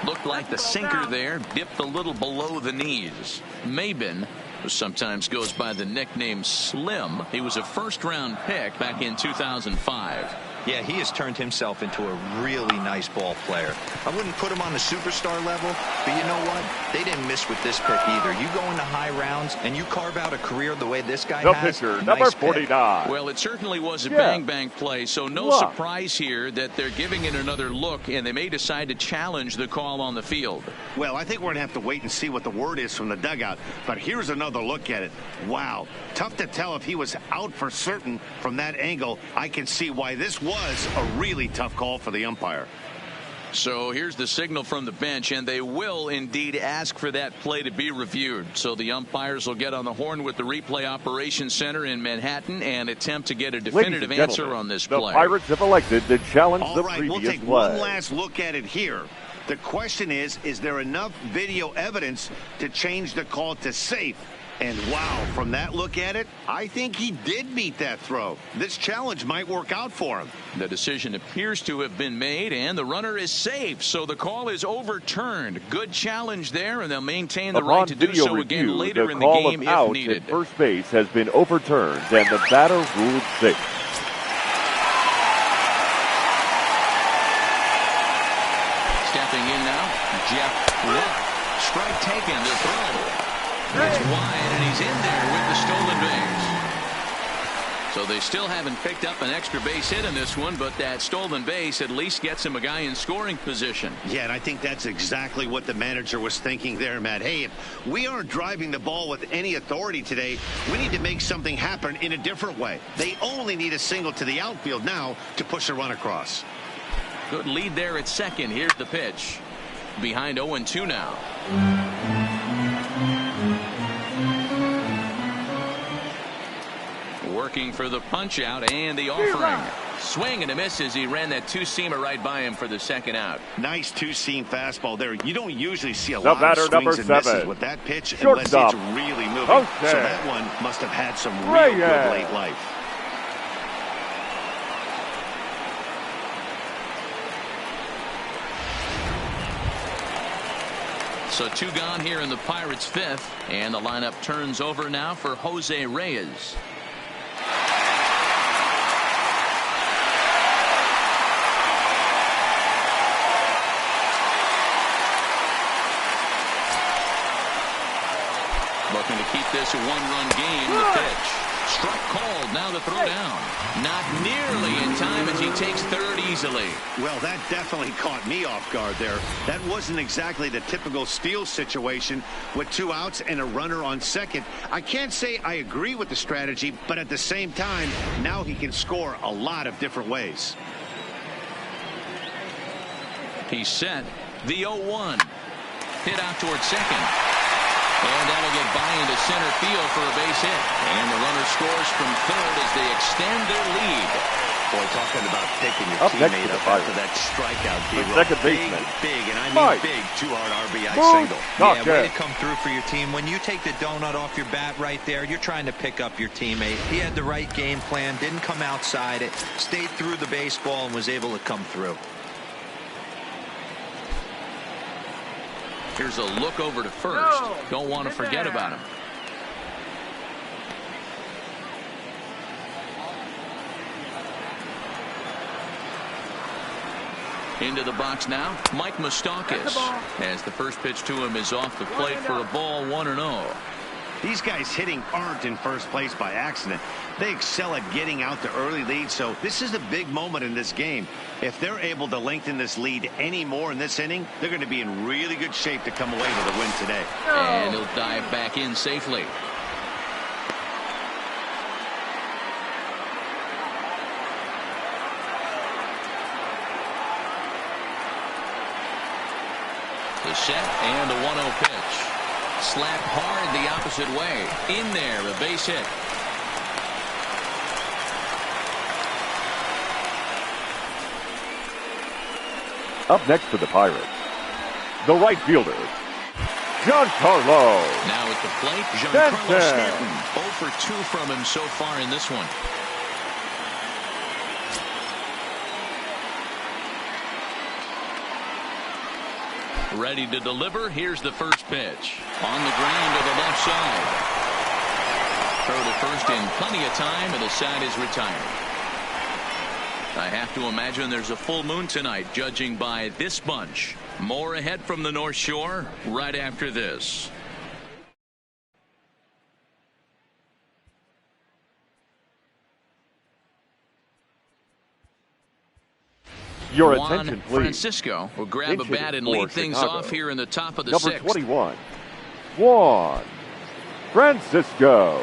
Looked like the sinker there, dipped a little below the knees. Maybin, who sometimes goes by the nickname Slim, he was a first-round pick back in 2005. Yeah, he has turned himself into a really nice ball player. I wouldn't put him on the superstar level, but you know what? They didn't miss with this pick either. You go into high rounds and you carve out a career the way this guy has. Pitcher, nice number pick. 49. Well, it certainly was a bang-bang play, so no surprise here that they're giving it another look, and they may decide to challenge the call on the field. Well, I think we're going to have to wait and see what the word is from the dugout, but here's another look at it. Wow. Tough to tell if he was out for certain from that angle. I can see why this was a really tough call for the umpire. So here's the signal from the bench, and they will indeed ask for that play to be reviewed. So the umpires will get on the horn with the replay operations center in Manhattan and attempt to get a definitive answer on this play. The Pirates have elected to challenge the previous we'll take play. one last look at it here. The question is there enough video evidence to change the call to safe? And wow, from that look at it, I think he did meet that throw. This challenge might work out for him. The decision appears to have been made, and the runner is safe, so the call is overturned. Good challenge there, and they'll maintain the right to do so again later in the game if needed. At first base has been overturned, and the batter ruled safe. Stepping in now, Jeff Lott. Strike taken to throw. It's wide, and he's in there with the stolen base. So they still haven't picked up an extra base hit in this one, but that stolen base at least gets him a guy in scoring position. Yeah, and I think that's exactly what the manager was thinking there, Matt. Hey, if we aren't driving the ball with any authority today, we need to make something happen in a different way. They only need a single to the outfield now to push a run across. Good lead there at second. Here's the pitch. Behind 0-2 now. Working for the punch out and the offering. Swing and a miss as he ran that two-seamer right by him for the second out. Nice two-seam fastball there. You don't usually see a lot of swings and misses with that pitch unless it's really moving. So that one must have had some real good late life. So two gone here in the Pirates' fifth, and the lineup turns over now for Jose Reyes. Looking to keep this a one-run game. The pitch. Struck called. Now the throw down. Not nearly in time as he takes third easily. Well, that definitely caught me off guard there. That wasn't exactly the typical steal situation with 2 outs and a runner on second. I can't say I agree with the strategy, but at the same time, now he can score a lot of different ways. He's set. The 0-1. Hit out towards second. And that'll get by into center field for a base hit. And the runner scores from third as they extend their lead. Boy, talking about picking your teammate up after that strikeout. Second baseman. Big, and I mean big, 2-out RBI single. Yeah, way to come through for your team. When you take the donut off your bat right there, you're trying to pick up your teammate. He had the right game plan, didn't come outside it, stayed through the baseball, and was able to come through. Here's a look over to first. Don't want to forget about him. Into the box now, Mike Moustakas, as the first pitch to him is off the plate for a ball, 1-0. These guys hitting aren't in first place by accident. They excel at getting out the early lead, so this is a big moment in this game. If they're able to lengthen this lead any more in this inning, they're going to be in really good shape to come away with a win today. And he'll dive back in safely. The set and the 1-0 pitch. Slapped hard the opposite way. In there, a base hit. Up next for the Pirates, the right fielder, Giancarlo. Now at the plate, Giancarlo Stanton. 0 for 2 from him so far in this one. Ready to deliver. Here's the first pitch. On the ground to the left side. Throw to first in plenty of time, and the side is retired. I have to imagine there's a full moon tonight, judging by this bunch. More ahead from the North Shore right after this. Your attention, please. Francisco will grab a bat and lead things off here in the top of the Number sixth. 21, Juan Francisco.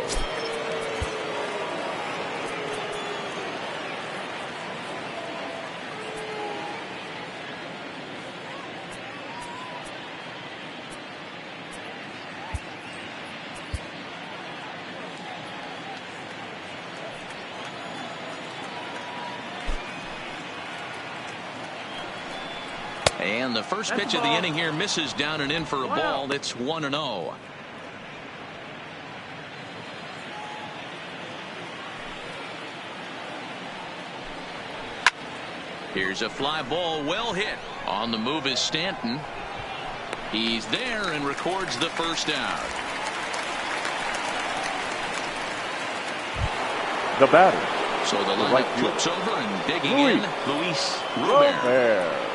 And the first pitch of the inning here misses down and in for a ball. It's 1-0. Here's a fly ball, well hit. On the move is Stanton. He's there and records the first out. The batter. So the lineup flips over and digging in, Luis Robert.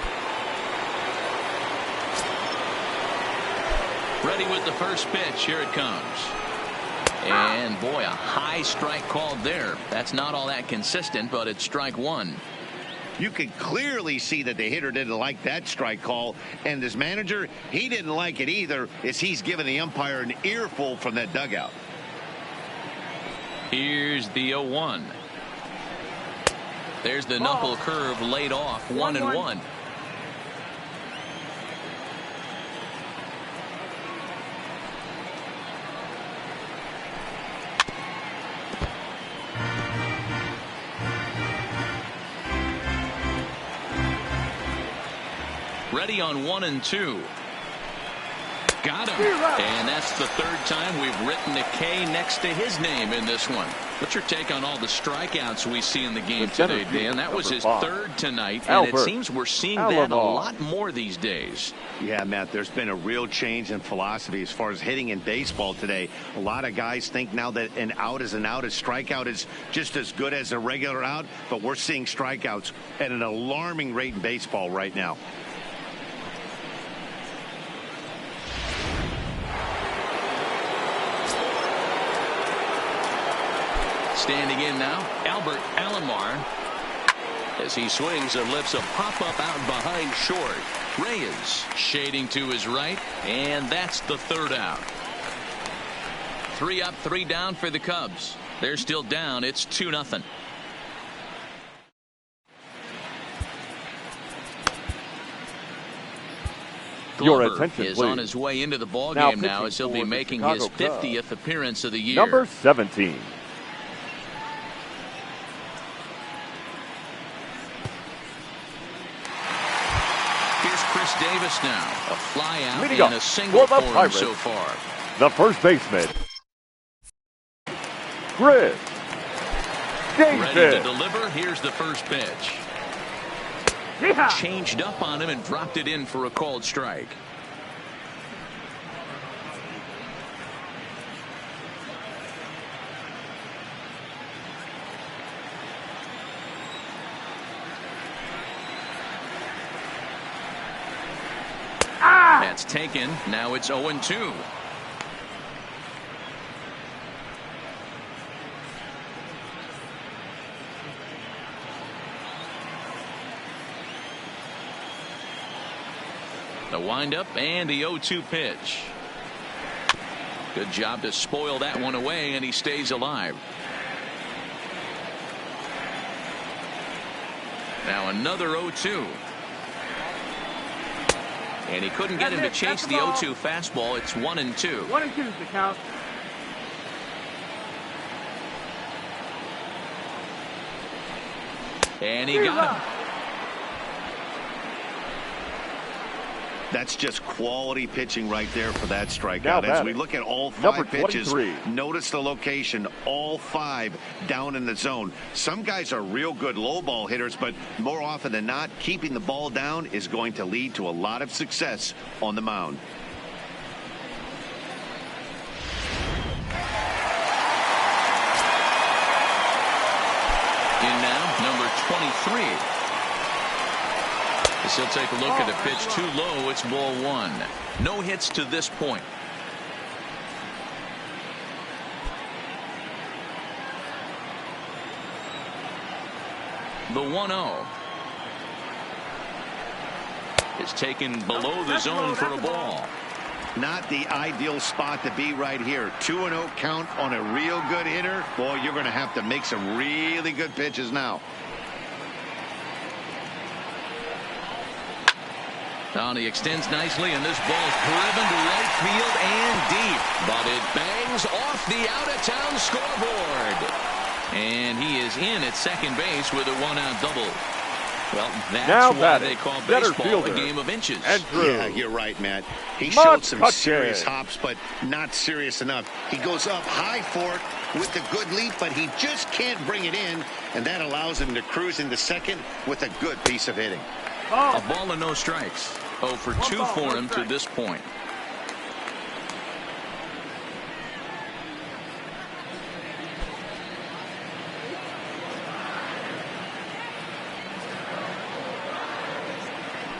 Ready with the first pitch. Here it comes. And boy, a high strike called there. That's not all that consistent, but it's strike one. You could clearly see that the hitter didn't like that strike call, and his manager, he didn't like it either, as he's giving the umpire an earful from that dugout. Here's the 0-1. There's the knuckle curve laid off. 1-1. Ready on 1 and 2. Got him. And that's the third time we've written a K next to his name in this one. What's your take on all the strikeouts we see in the game today, Dan? That was his third tonight, and it seems we're seeing that a lot more these days. Yeah, Matt, there's been a real change in philosophy as far as hitting in baseball today. A lot of guys think now that an out is an out, a strikeout is just as good as a regular out, but we're seeing strikeouts at an alarming rate in baseball right now. Standing in now, Albert Alomar, as he swings and lifts a pop-up out behind short. Reyes shading to his right, and that's the third out. 3 up, 3 down for the Cubs. They're still down. It's 2-0. Your attention, is please. on his way into the ballgame now as he'll be making his 50th appearance of the year. Number 17. Davis now, a fly out and a single for him so far. The first baseman, Chris Davis. Ready to deliver. Here's the first pitch. Changed up on him and dropped it in for a called strike. That's taken. Now it's 0-2. The windup and the 0-2 pitch. Good job to spoil that one away, and he stays alive. Now another 0-2. And he couldn't get him to chase the 0-2 fastball. It's 1-2. 1-2 is the count. And he got him. That's just quality pitching right there for that strikeout. As we look at all 5 pitches, notice the location, all 5 down in the zone. Some guys are real good low ball hitters, but more often than not, keeping the ball down is going to lead to a lot of success on the mound. In now, number 23. As he'll take a look at a pitch too low, it's ball 1. No hits to this point. The 1-0 is taken below the zone for a ball. Not the ideal spot to be right here. 2-0 count on a real good hitter. Boy, you're going to have to make some really good pitches now. He extends nicely, and this ball's driven to right field and deep. But it bangs off the out-of-town scoreboard. And he is in at second base with a 1-out double. Well, that's why they call baseball a game of inches. Yeah, you're right, Matt. He showed some serious hops, but not serious enough. He goes up high for it with a good leap, but he just can't bring it in, and that allows him to cruise into second with a good piece of hitting. A ball and no strikes. 0 for 2 for him to this point.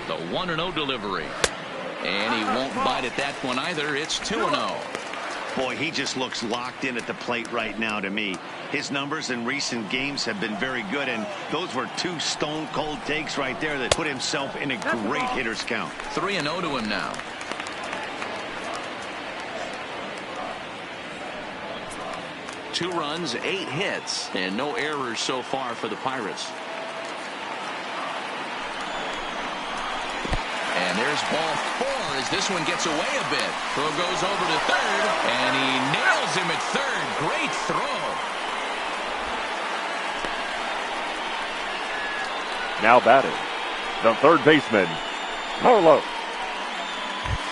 The 1-0 delivery. And he won't bite at that one either. It's 2-0. Boy, he just looks locked in at the plate right now to me. His numbers in recent games have been very good, and those were 2 stone-cold takes right there that put himself in a great hitter's count. 3-0 to him now. Two runs, 8 hits, and no errors so far for the Pirates. And there's ball 4 as this one gets away a bit. Throw goes over to third, and he nails him at third. Great throw. Now batting, the third baseman, Carlos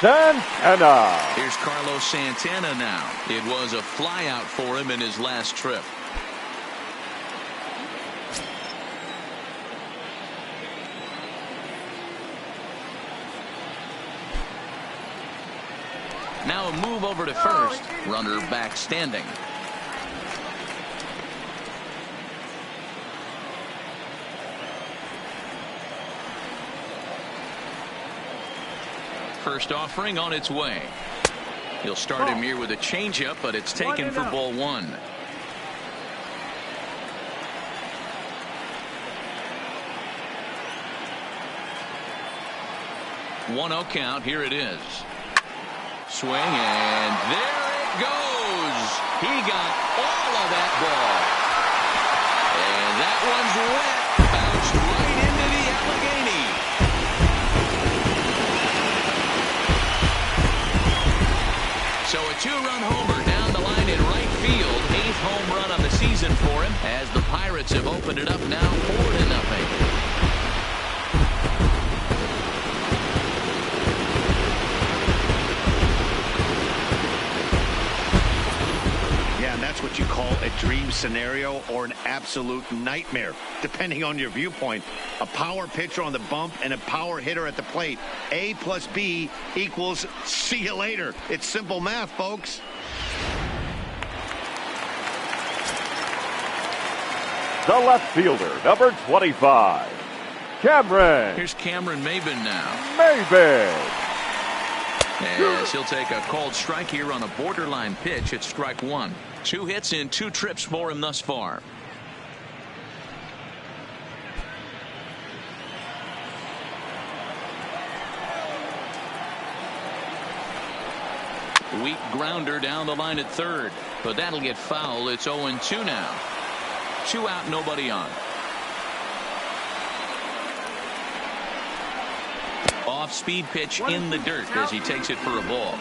Santana. Here's Carlos Santana now. It was a flyout for him in his last trip. Now a move over to first. Runner back standing. First offering on its way. He'll start him here with a changeup, but it's taken for ball 1. One 0 count. Here it is. Swing, and there it goes. He got all of that ball. And that one's wet. Bounced right into the Allegheny. So a 2-run homer down the line in right field. 8th home run of the season for him, as the Pirates have opened it up now 4-0. That's what you call a dream scenario or an absolute nightmare, depending on your viewpoint. A power pitcher on the bump and a power hitter at the plate. A plus B equals see you later. It's simple math, folks. The left fielder, number 25, Cameron. Here's Cameron Maybin now. Maybin. As he'll take a called strike here on a borderline pitch at strike 1. 2 hits in 2 trips for him thus far. Weak grounder down the line at third, but that'll get foul. It's 0-2 now. 2 out, nobody on. Off-speed pitch in the dirt as he takes it for a ball.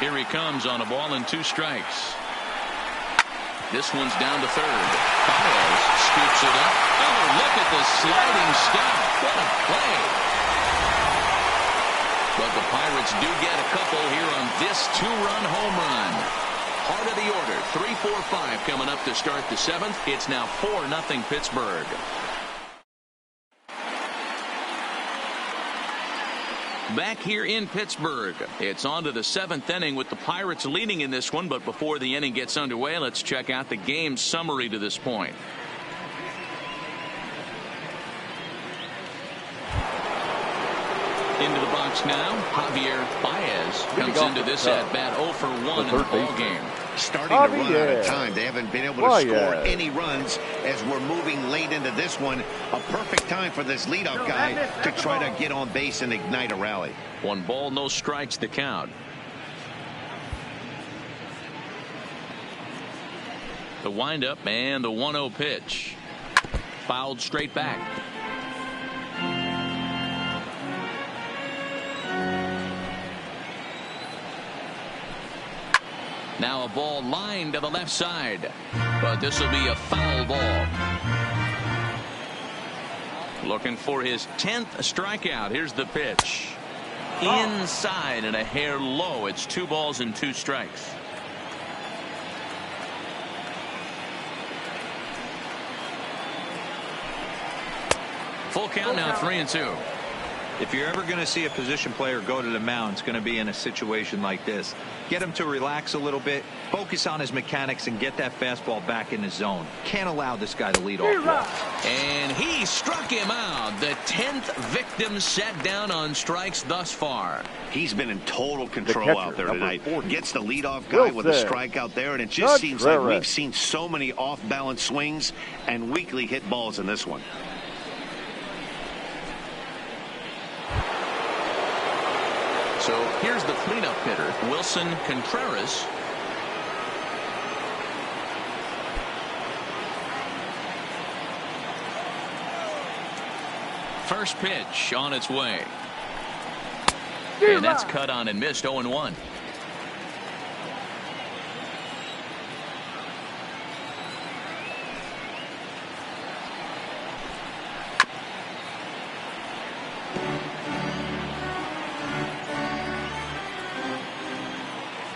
Here he comes on a ball and 2 strikes. This one's down to third. Baez scoops it up. Oh, look at the sliding stop. What a play. But the Pirates do get a couple here on this 2-run home run. Heart of the order, 3-4-5 coming up to start the 7th. It's now 4-0 Pittsburgh. Back here in Pittsburgh, it's on to the 7th inning with the Pirates leading in this one. But before the inning gets underway, let's check out the game summary to this point. Into the box now, Javier Baez comes into this at-bat 0 for 1 in the ball game. Starting to run out of time. They haven't been able to score any runs as we're moving late into this one. A perfect time for this leadoff guy to try to get on base and ignite a rally. 1 ball, no strikes the count. The windup and the 1-0 pitch. Fouled straight back. Now a ball lined to the left side, but this will be a foul ball. Looking for his 10th strikeout. Here's the pitch. Inside and a hair low. It's 2 balls and 2 strikes. Full count now, 3-2. If you're ever going to see a position player go to the mound, it's going to be in a situation like this. Get him to relax a little bit, focus on his mechanics, and get that fastball back in the zone. Can't allow this guy to lead off. And he struck him out. The 10th victim set down on strikes thus far. He's been in total control out there tonight. Gets the leadoff guy with a strikeout there, and it just seems like we've seen so many off-balance swings and weakly hit balls in this one. So here's the cleanup hitter, Wilson Contreras. First pitch on its way. And that's cut on and missed, 0-1.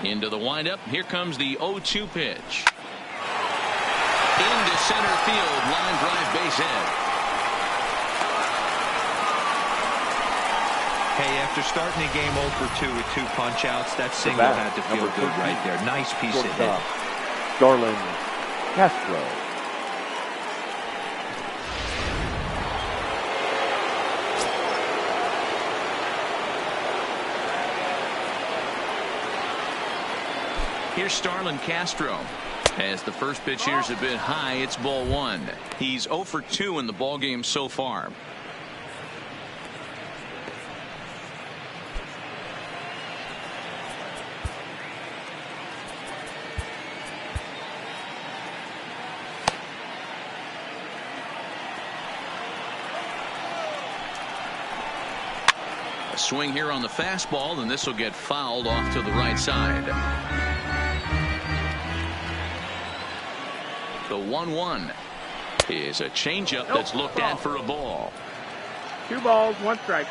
Into the windup. Here comes the 0-2 pitch. Into center field. Line drive, base hit. Hey, after starting the game 0 for 2 with 2 punch outs, that single had to feel good right there. Nice piece of hit. Starlin Castro. Here's Starlin Castro. As the first pitch here's a bit high, it's ball 1. He's 0 for 2 in the ball game so far. A swing here on the fastball, and this will get fouled off to the right side. The 1-1 is a changeup that's looked at for a ball. 2 balls, 1 strike.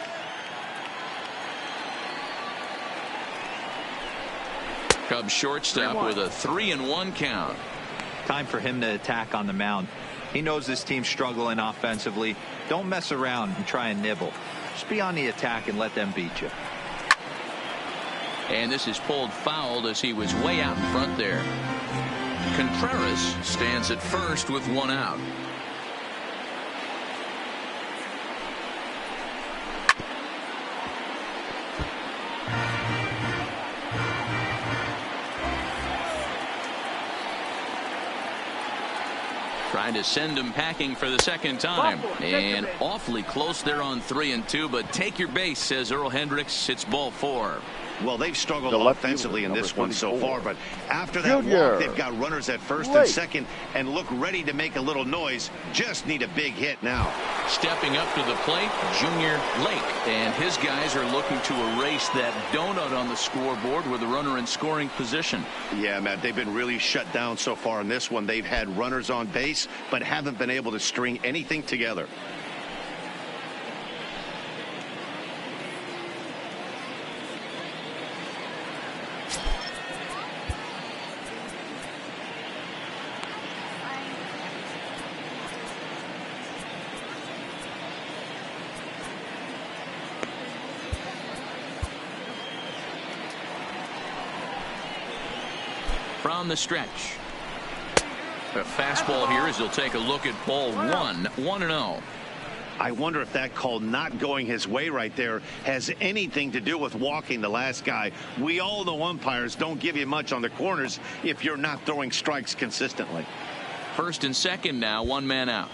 Cubs shortstop with a 3-1 count. Time for him to attack on the mound. He knows this team's struggling offensively. Don't mess around and try and nibble. Just be on the attack and let them beat you. And this is pulled fouled as he was way out in front there. Contreras stands at first with 1 out. Trying to send him packing for the second time. And awfully close there on 3-2, but take your base, says Earl Hendricks. It's ball 4. Well, they've struggled offensively in this one so far, but after that walk, they've got runners at first and second and look ready to make a little noise. Just need a big hit now. Stepping up to the plate, Junior Lake, and his guys are looking to erase that donut on the scoreboard with a runner in scoring position. Yeah, Matt, they've been really shut down so far in this one. They've had runners on base, but haven't been able to string anything together. From the stretch. A fastball here as he'll take a look at ball 1-0. I wonder if that call not going his way right there has anything to do with walking the last guy. We all know umpires don't give you much on the corners if you're not throwing strikes consistently. First and second now, one man out.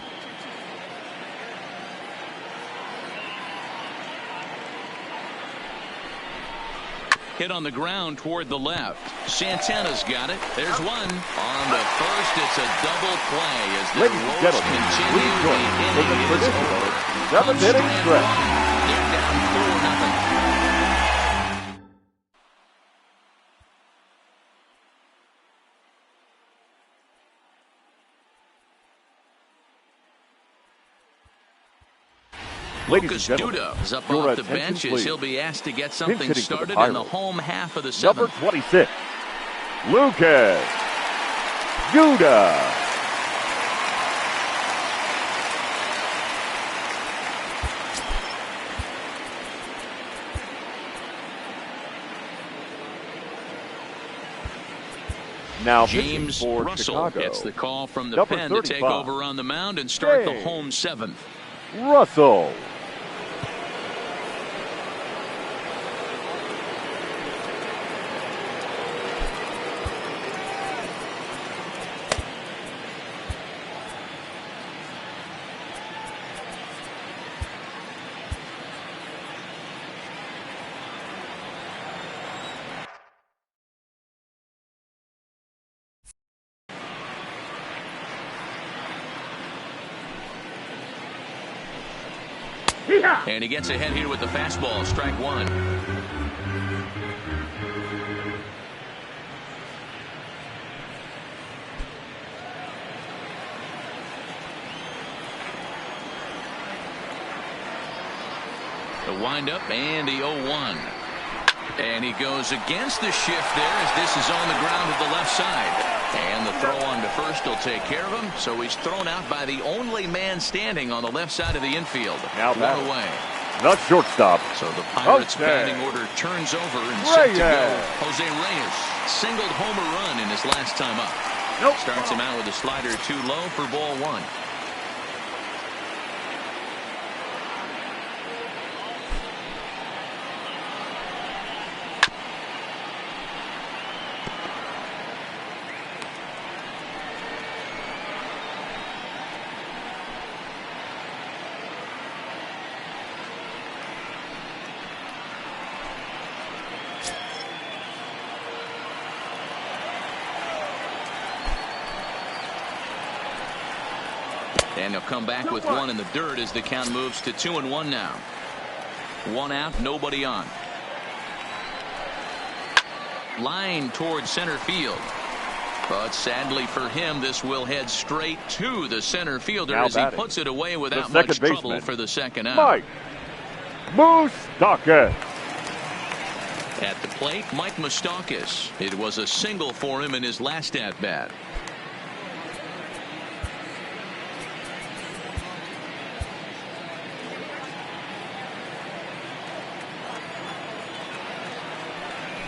Hit on the ground toward the left. Santana's got it. There's one. On the first, it's a double play as the Royals continue. The inning is over. Seventh inning stretch. They're down 4-0. Lucas Duda is up off the bench as he'll be asked to get something started in the home half of the seventh. Number 26, Lucas Duda. Now James for Russell Chicago. gets the call from the Number pen 35. to take over on the mound and start the home seventh. Russell. And he gets ahead here with the fastball, strike one. The windup and the 0-1. And he goes against the shift there as this is on the ground at the left side. And the throw on to first will take care of him. So he's thrown out by the only man standing on the left side of the infield. Now one away. The shortstop. So the Pirates' batting order turns over and set to go. Jose Reyes singled homer run in his last time up. Starts him out with a slider too low for ball one. And he'll come back with one in the dirt as the count moves to 2-1 now. One out, nobody on. Line towards center field. But sadly for him, this will head straight to the center fielder as he puts it away without much trouble for the second out. Mike Moustakas. At the plate, Mike Moustakas. It was a single for him in his last at-bat.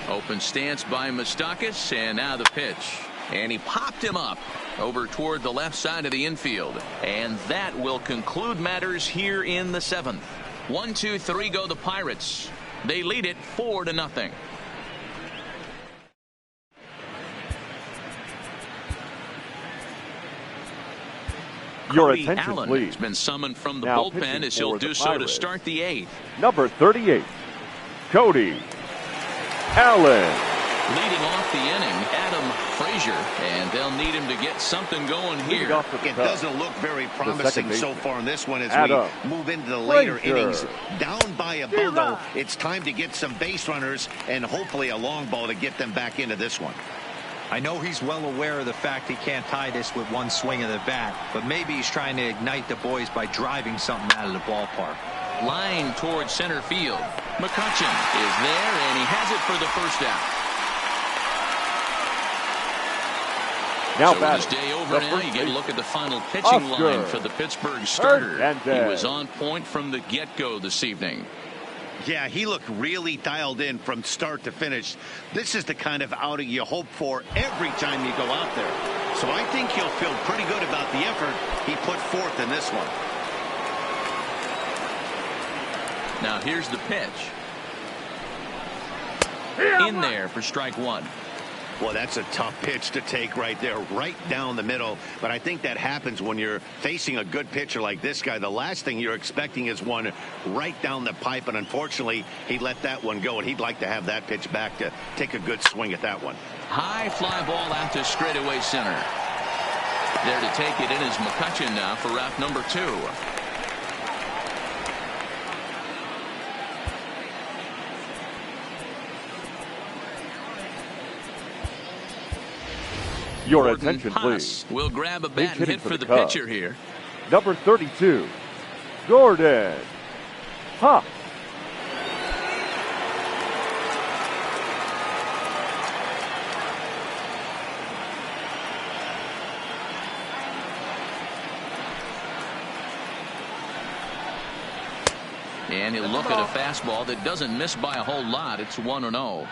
Open stance by Moustakas, and now the pitch. And he popped him up over toward the left side of the infield. And that will conclude matters here in the seventh. 1-2-3 go the Pirates. They lead it 4-0. Your Cody attention, Allen please. has been summoned from the Now bullpen as he'll do so to start the eighth. Number 38, Cody Allen. Leading off the inning, Adam Frazier, and they'll need him to get something going here. It doesn't look very promising so far in this one as we move into the later innings. Down by a bundle, it's time to get some base runners and hopefully a long ball to get them back into this one. I know he's well aware of the fact he can't tie this with one swing of the bat, but maybe he's trying to ignite the boys by driving something out of the ballpark. Line towards center field. McCutchen is there, and he has it for the first out. Now so with his day over now, you get a look at the final pitching line for the Pittsburgh starter. He was on point from the get-go this evening. Yeah, he looked really dialed in from start to finish. This is the kind of outing you hope for every time you go out there. So I think he'll feel pretty good about the effort he put forth in this one. Now here's the pitch. In there for strike one. Well, that's a tough pitch to take right there, right down the middle. But I think that happens when you're facing a good pitcher like this guy. The last thing you're expecting is one right down the pipe. And unfortunately, he let that one go. And he'd like to have that pitch back to take a good swing at that one. High fly ball out to straightaway center. There to take it in is McCutchen now for route number 2. Your attention, please. We'll grab a bat and hit for the pitcher here. Number 32, Gordon Haas. And he'll look at a fastball that doesn't miss by a whole lot. It's 1-0.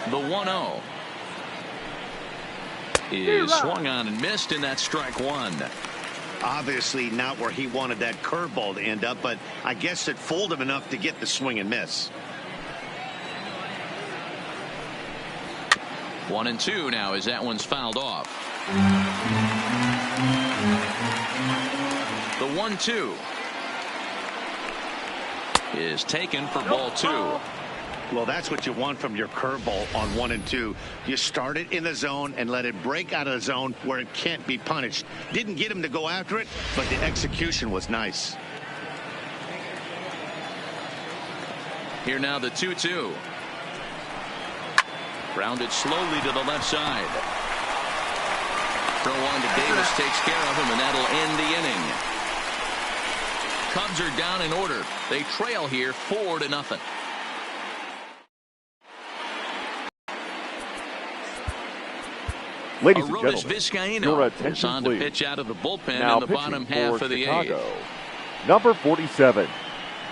The 1-0 is swung on and missed, and that's strike one. Obviously not where he wanted that curveball to end up, but I guess it fooled him enough to get the swing and miss. 1-2 now as that one's fouled off. The 1-2 is taken for ball 2. Well, that's what you want from your curveball on 1 and 2. You start it in the zone and let it break out of the zone where it can't be punished. Didn't get him to go after it, but the execution was nice. Here now the 2-2. Grounded slowly to the left side. Throw on to Davis takes care of him, and that'll end the inning. Cubs are down in order. They trail here 4-0. Ladies and gentlemen, your is attention, on please. to pitch out of the bullpen Now in the bottom half of the Chicago, 8th. Number 47,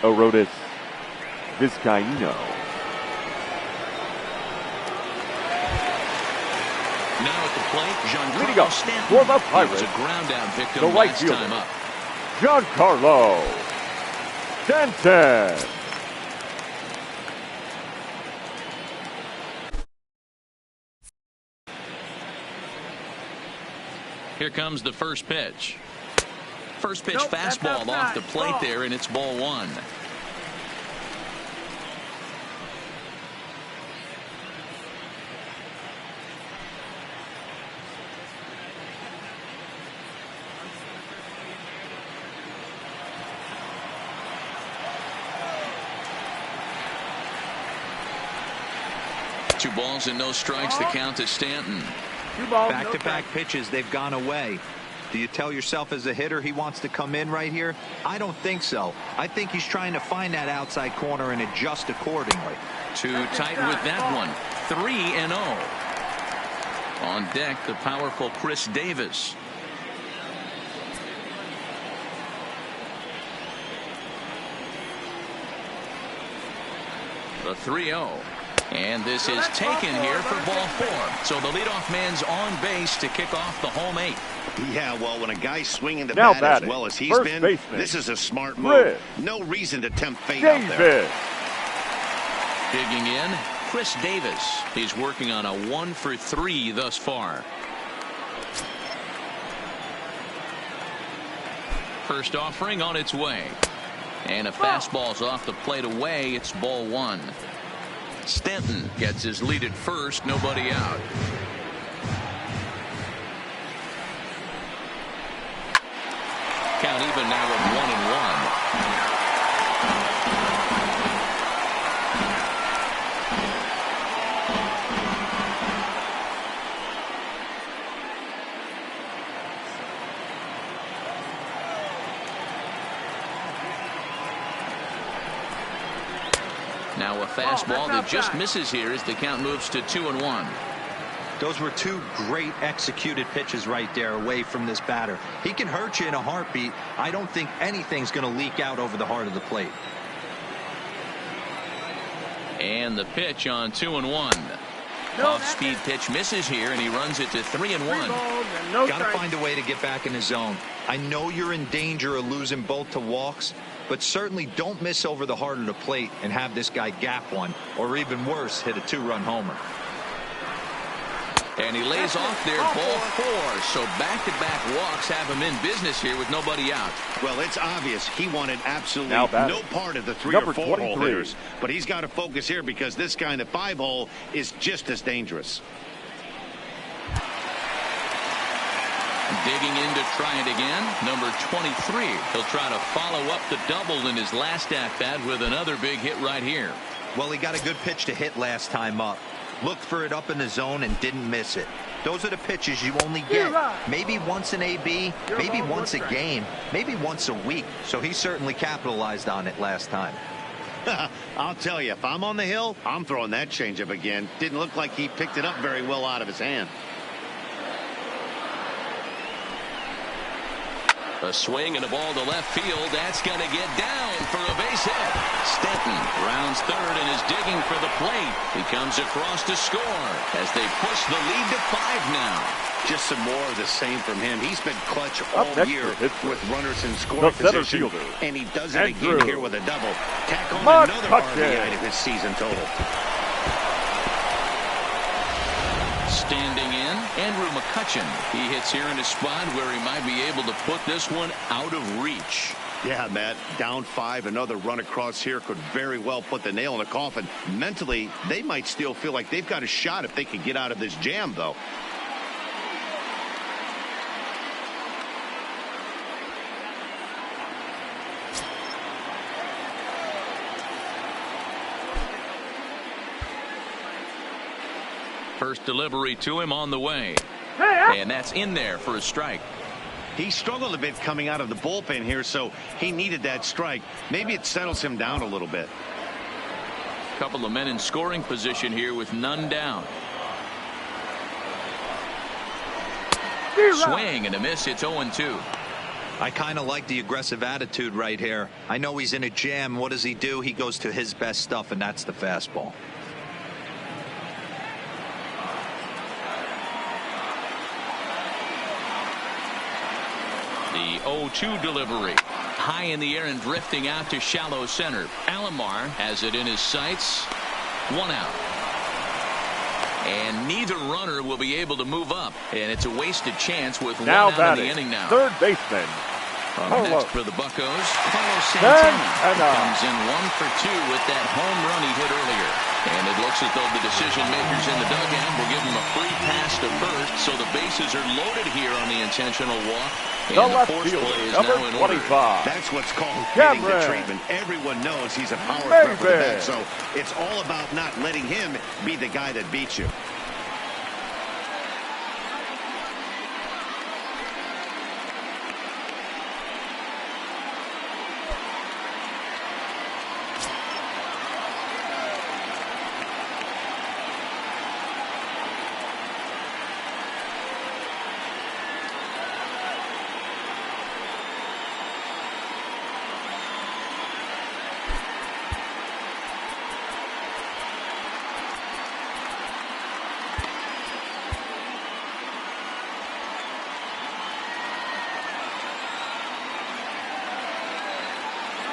Arodys Vizcaino. Now at the plate, Leading up Stanton. for the Pirates, He was a ground out victim the right last fielder, time up. Giancarlo Stanton. Here comes the first pitch. First pitch fastball off the plate there, and it's ball 1. Two balls and no strikes. The count to Stanton. Back-to-back pitches, they've gone away. Do you tell yourself as a hitter he wants to come in right here? I don't think so. I think he's trying to find that outside corner and adjust accordingly. Too tight with that one. 3-0. On deck, the powerful Chris Davis. The 3-0. And this is taken here for ball 4. So the leadoff man's on base to kick off the home 8. Yeah, well, when a guy's swinging the bat as well as he's been, this is a smart move. No reason to tempt fate out there. Digging in, Chris Davis. He's working on a 1-for-3 thus far. First offering on its way. And a fastball's off the plate away. It's ball 1. Stanton gets his lead at first, nobody out. Count even now at 1-1. Now a fastball that just misses here as the count moves to 2-1. Those were 2 great executed pitches right there away from this batter. He can hurt you in a heartbeat. I don't think anything's going to leak out over the heart of the plate. And the pitch on 2-1. Off-speed pitch misses here, and he runs it to 3-1. Got to find a way to get back in the zone. I know you're in danger of losing both to walks, but certainly don't miss over the heart of the plate and have this guy gap one, or even worse, hit a 2-run homer. And he lays off there, ball 4. So back-to-back walks have him in business here with nobody out. Well, it's obvious he wanted absolutely no part of the 3 or 4 hole hitters. But he's got to focus here because this guy in the 5 hole is just as dangerous. Digging in to try it again, number 23. He'll try to follow up the double in his last at-bat with another big hit right here. Well, he got a good pitch to hit last time up. Looked for it up in the zone and didn't miss it. Those are the pitches you only get maybe once an AB, maybe once a game, maybe once a week. So he certainly capitalized on it last time. I'll tell you, if I'm on the hill, I'm throwing that changeup again. Didn't look like he picked it up very well out of his hand. A swing and a ball to left field. That's going to get down for a base hit. Stanton rounds third and is digging for the plate. He comes across to score as they push the lead to 5 now. Just some more of the same from him. He's been clutch all year with runners in scoring position, and he does it again here with a double. Tack on another RBI to his season total. Standing in, Andrew McCutchen. He hits here in a spot where he might be able to put this one out of reach. Yeah, Matt, down 5, another run across here could very well put the nail in the coffin. Mentally, they might still feel like they've got a shot if they can get out of this jam, though. First delivery to him on the way. And that's in there for a strike. He struggled a bit coming out of the bullpen here, so he needed that strike. Maybe it settles him down a little bit. Couple of men in scoring position here with none down. Swing and a miss. It's 0-2. I kind of like the aggressive attitude right here. I know he's in a jam. What does he do? He goes to his best stuff, and that's the fastball. The 0-2 delivery. High in the air and drifting out to shallow center. Alomar has it in his sights. 1 out. And neither runner will be able to move up. And it's a wasted chance with 1 out in the inning now. Third baseman. Next for the Buccos, Carlos Santana comes in 1 for 2 with that home run he hit earlier. And it looks as though the decision makers in the dugout will give him a free pass to first, so the bases are loaded here on the intentional walk. And the force play is now in order. That's what's called getting the treatment. Everyone knows he's a power threat for the bat, so it's all about not letting him be the guy that beats you.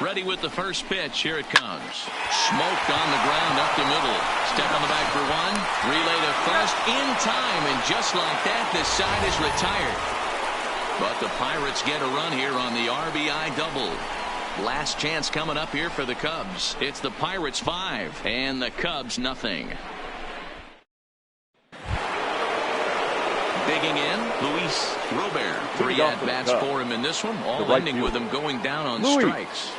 Ready with the first pitch. Here it comes. Smoked on the ground up the middle. Step on the back for one. Relay to first in time. And just like that, this side is retired. But the Pirates get a run here on the RBI double. Last chance coming up here for the Cubs. It's the Pirates 5 and the Cubs nothing. Digging in, Luis Robert. 3 at-bats for him in this one, all ending with him going down on strikes.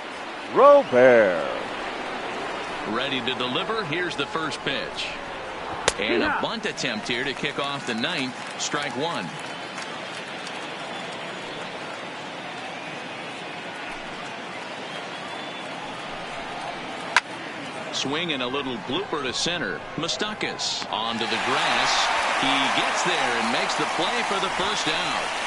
Robert. Ready to deliver. Here's the first pitch. And a bunt attempt here to kick off the ninth. Strike one. Swing and a little blooper to center. Moustakas onto the grass. He gets there and makes the play for the first out.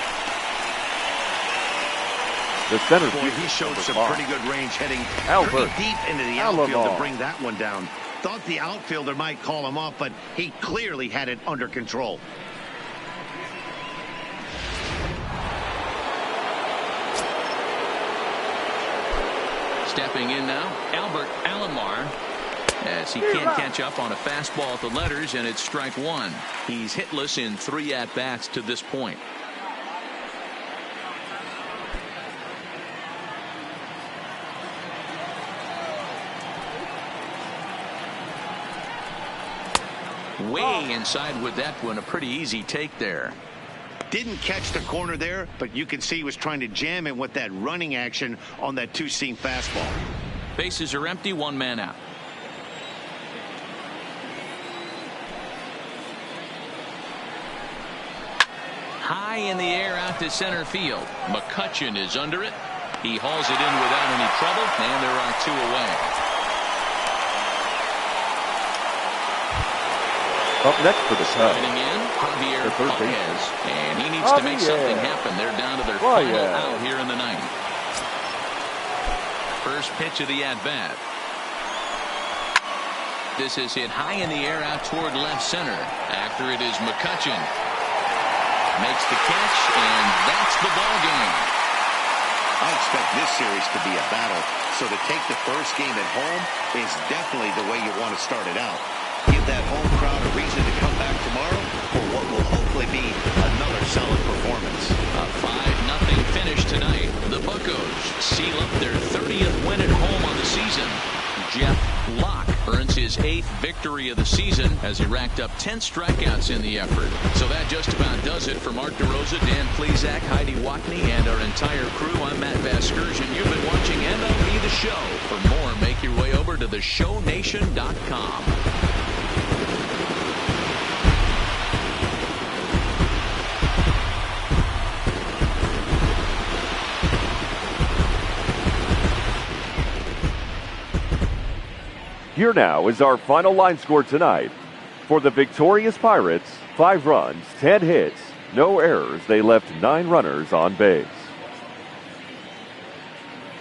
The center. Boy, he showed some pretty good range heading Albert. pretty deep into the outfield to bring that one down. Thought the outfielder might call him off, but he clearly had it under control. Stepping in now, Albert Alomar, as he can't catch up on a fastball at the letters, and it's strike one. He's hitless in 3 at-bats to this point. Way inside with that one. A pretty easy take there. Didn't catch the corner there, but you can see he was trying to jam him with that running action on that two-seam fastball. Bases are empty, 1 man out. High in the air out to center field. McCutchen is under it. He hauls it in without any trouble, and there are 2 away. Up next for the Cubs. Sliding in, Javier Baez, and he needs to make something happen. They're down to their final out here in the ninth. First pitch of the at-bat. This is hit high in the air out toward left center. After it is McCutchen. Makes the catch, and that's the ball game. I expect this series to be a battle, so to take the first game at home is definitely the way you want to start it out. Give that home crowd a reason to come back tomorrow for what will hopefully be another solid performance. A 5-0 finish tonight. The Buccos seal up their 30th win at home on the season. Jeff Locke earns his 8th victory of the season as he racked up 10 strikeouts in the effort. So that just about does it for Mark DeRosa, Dan Plesac, Heidi Watney, and our entire crew. I'm Matt Vasgersian. You've been watching MLB The Show. For more, make your way over to theshownation.com. Here now is our final line score tonight. For the victorious Pirates, 5 runs, 10 hits, no errors. They left 9 runners on base.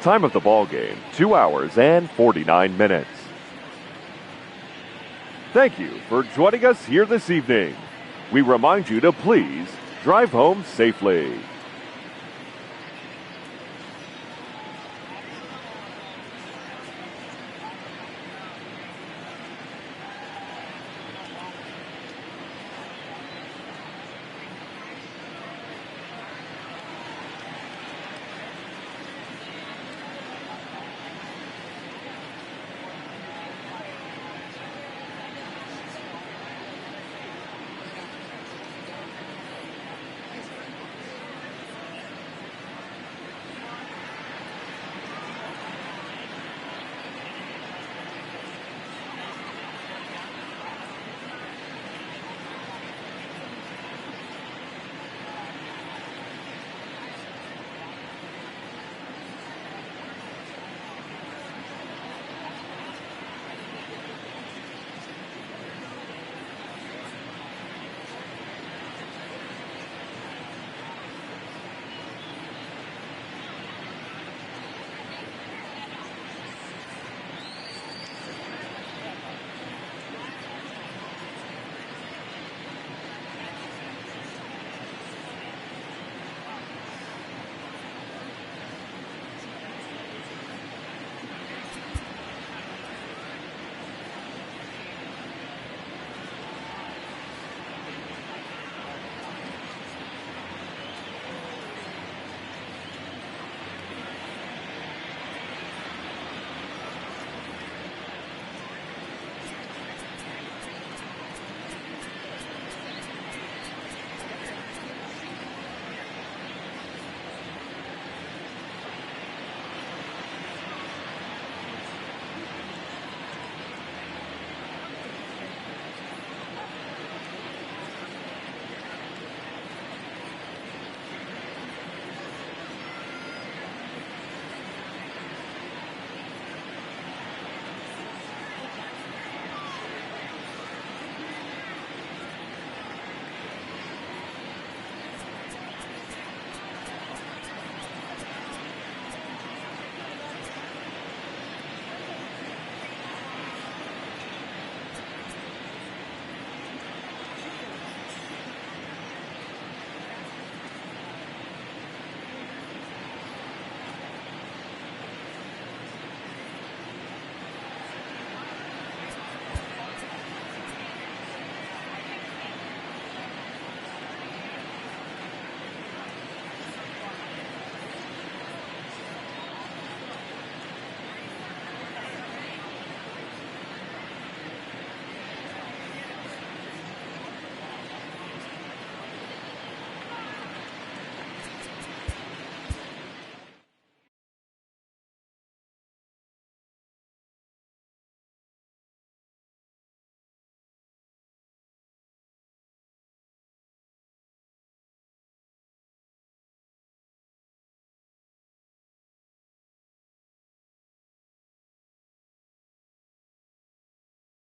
Time of the ball game, 2 hours and 49 minutes. Thank you for joining us here this evening. We remind you to please drive home safely.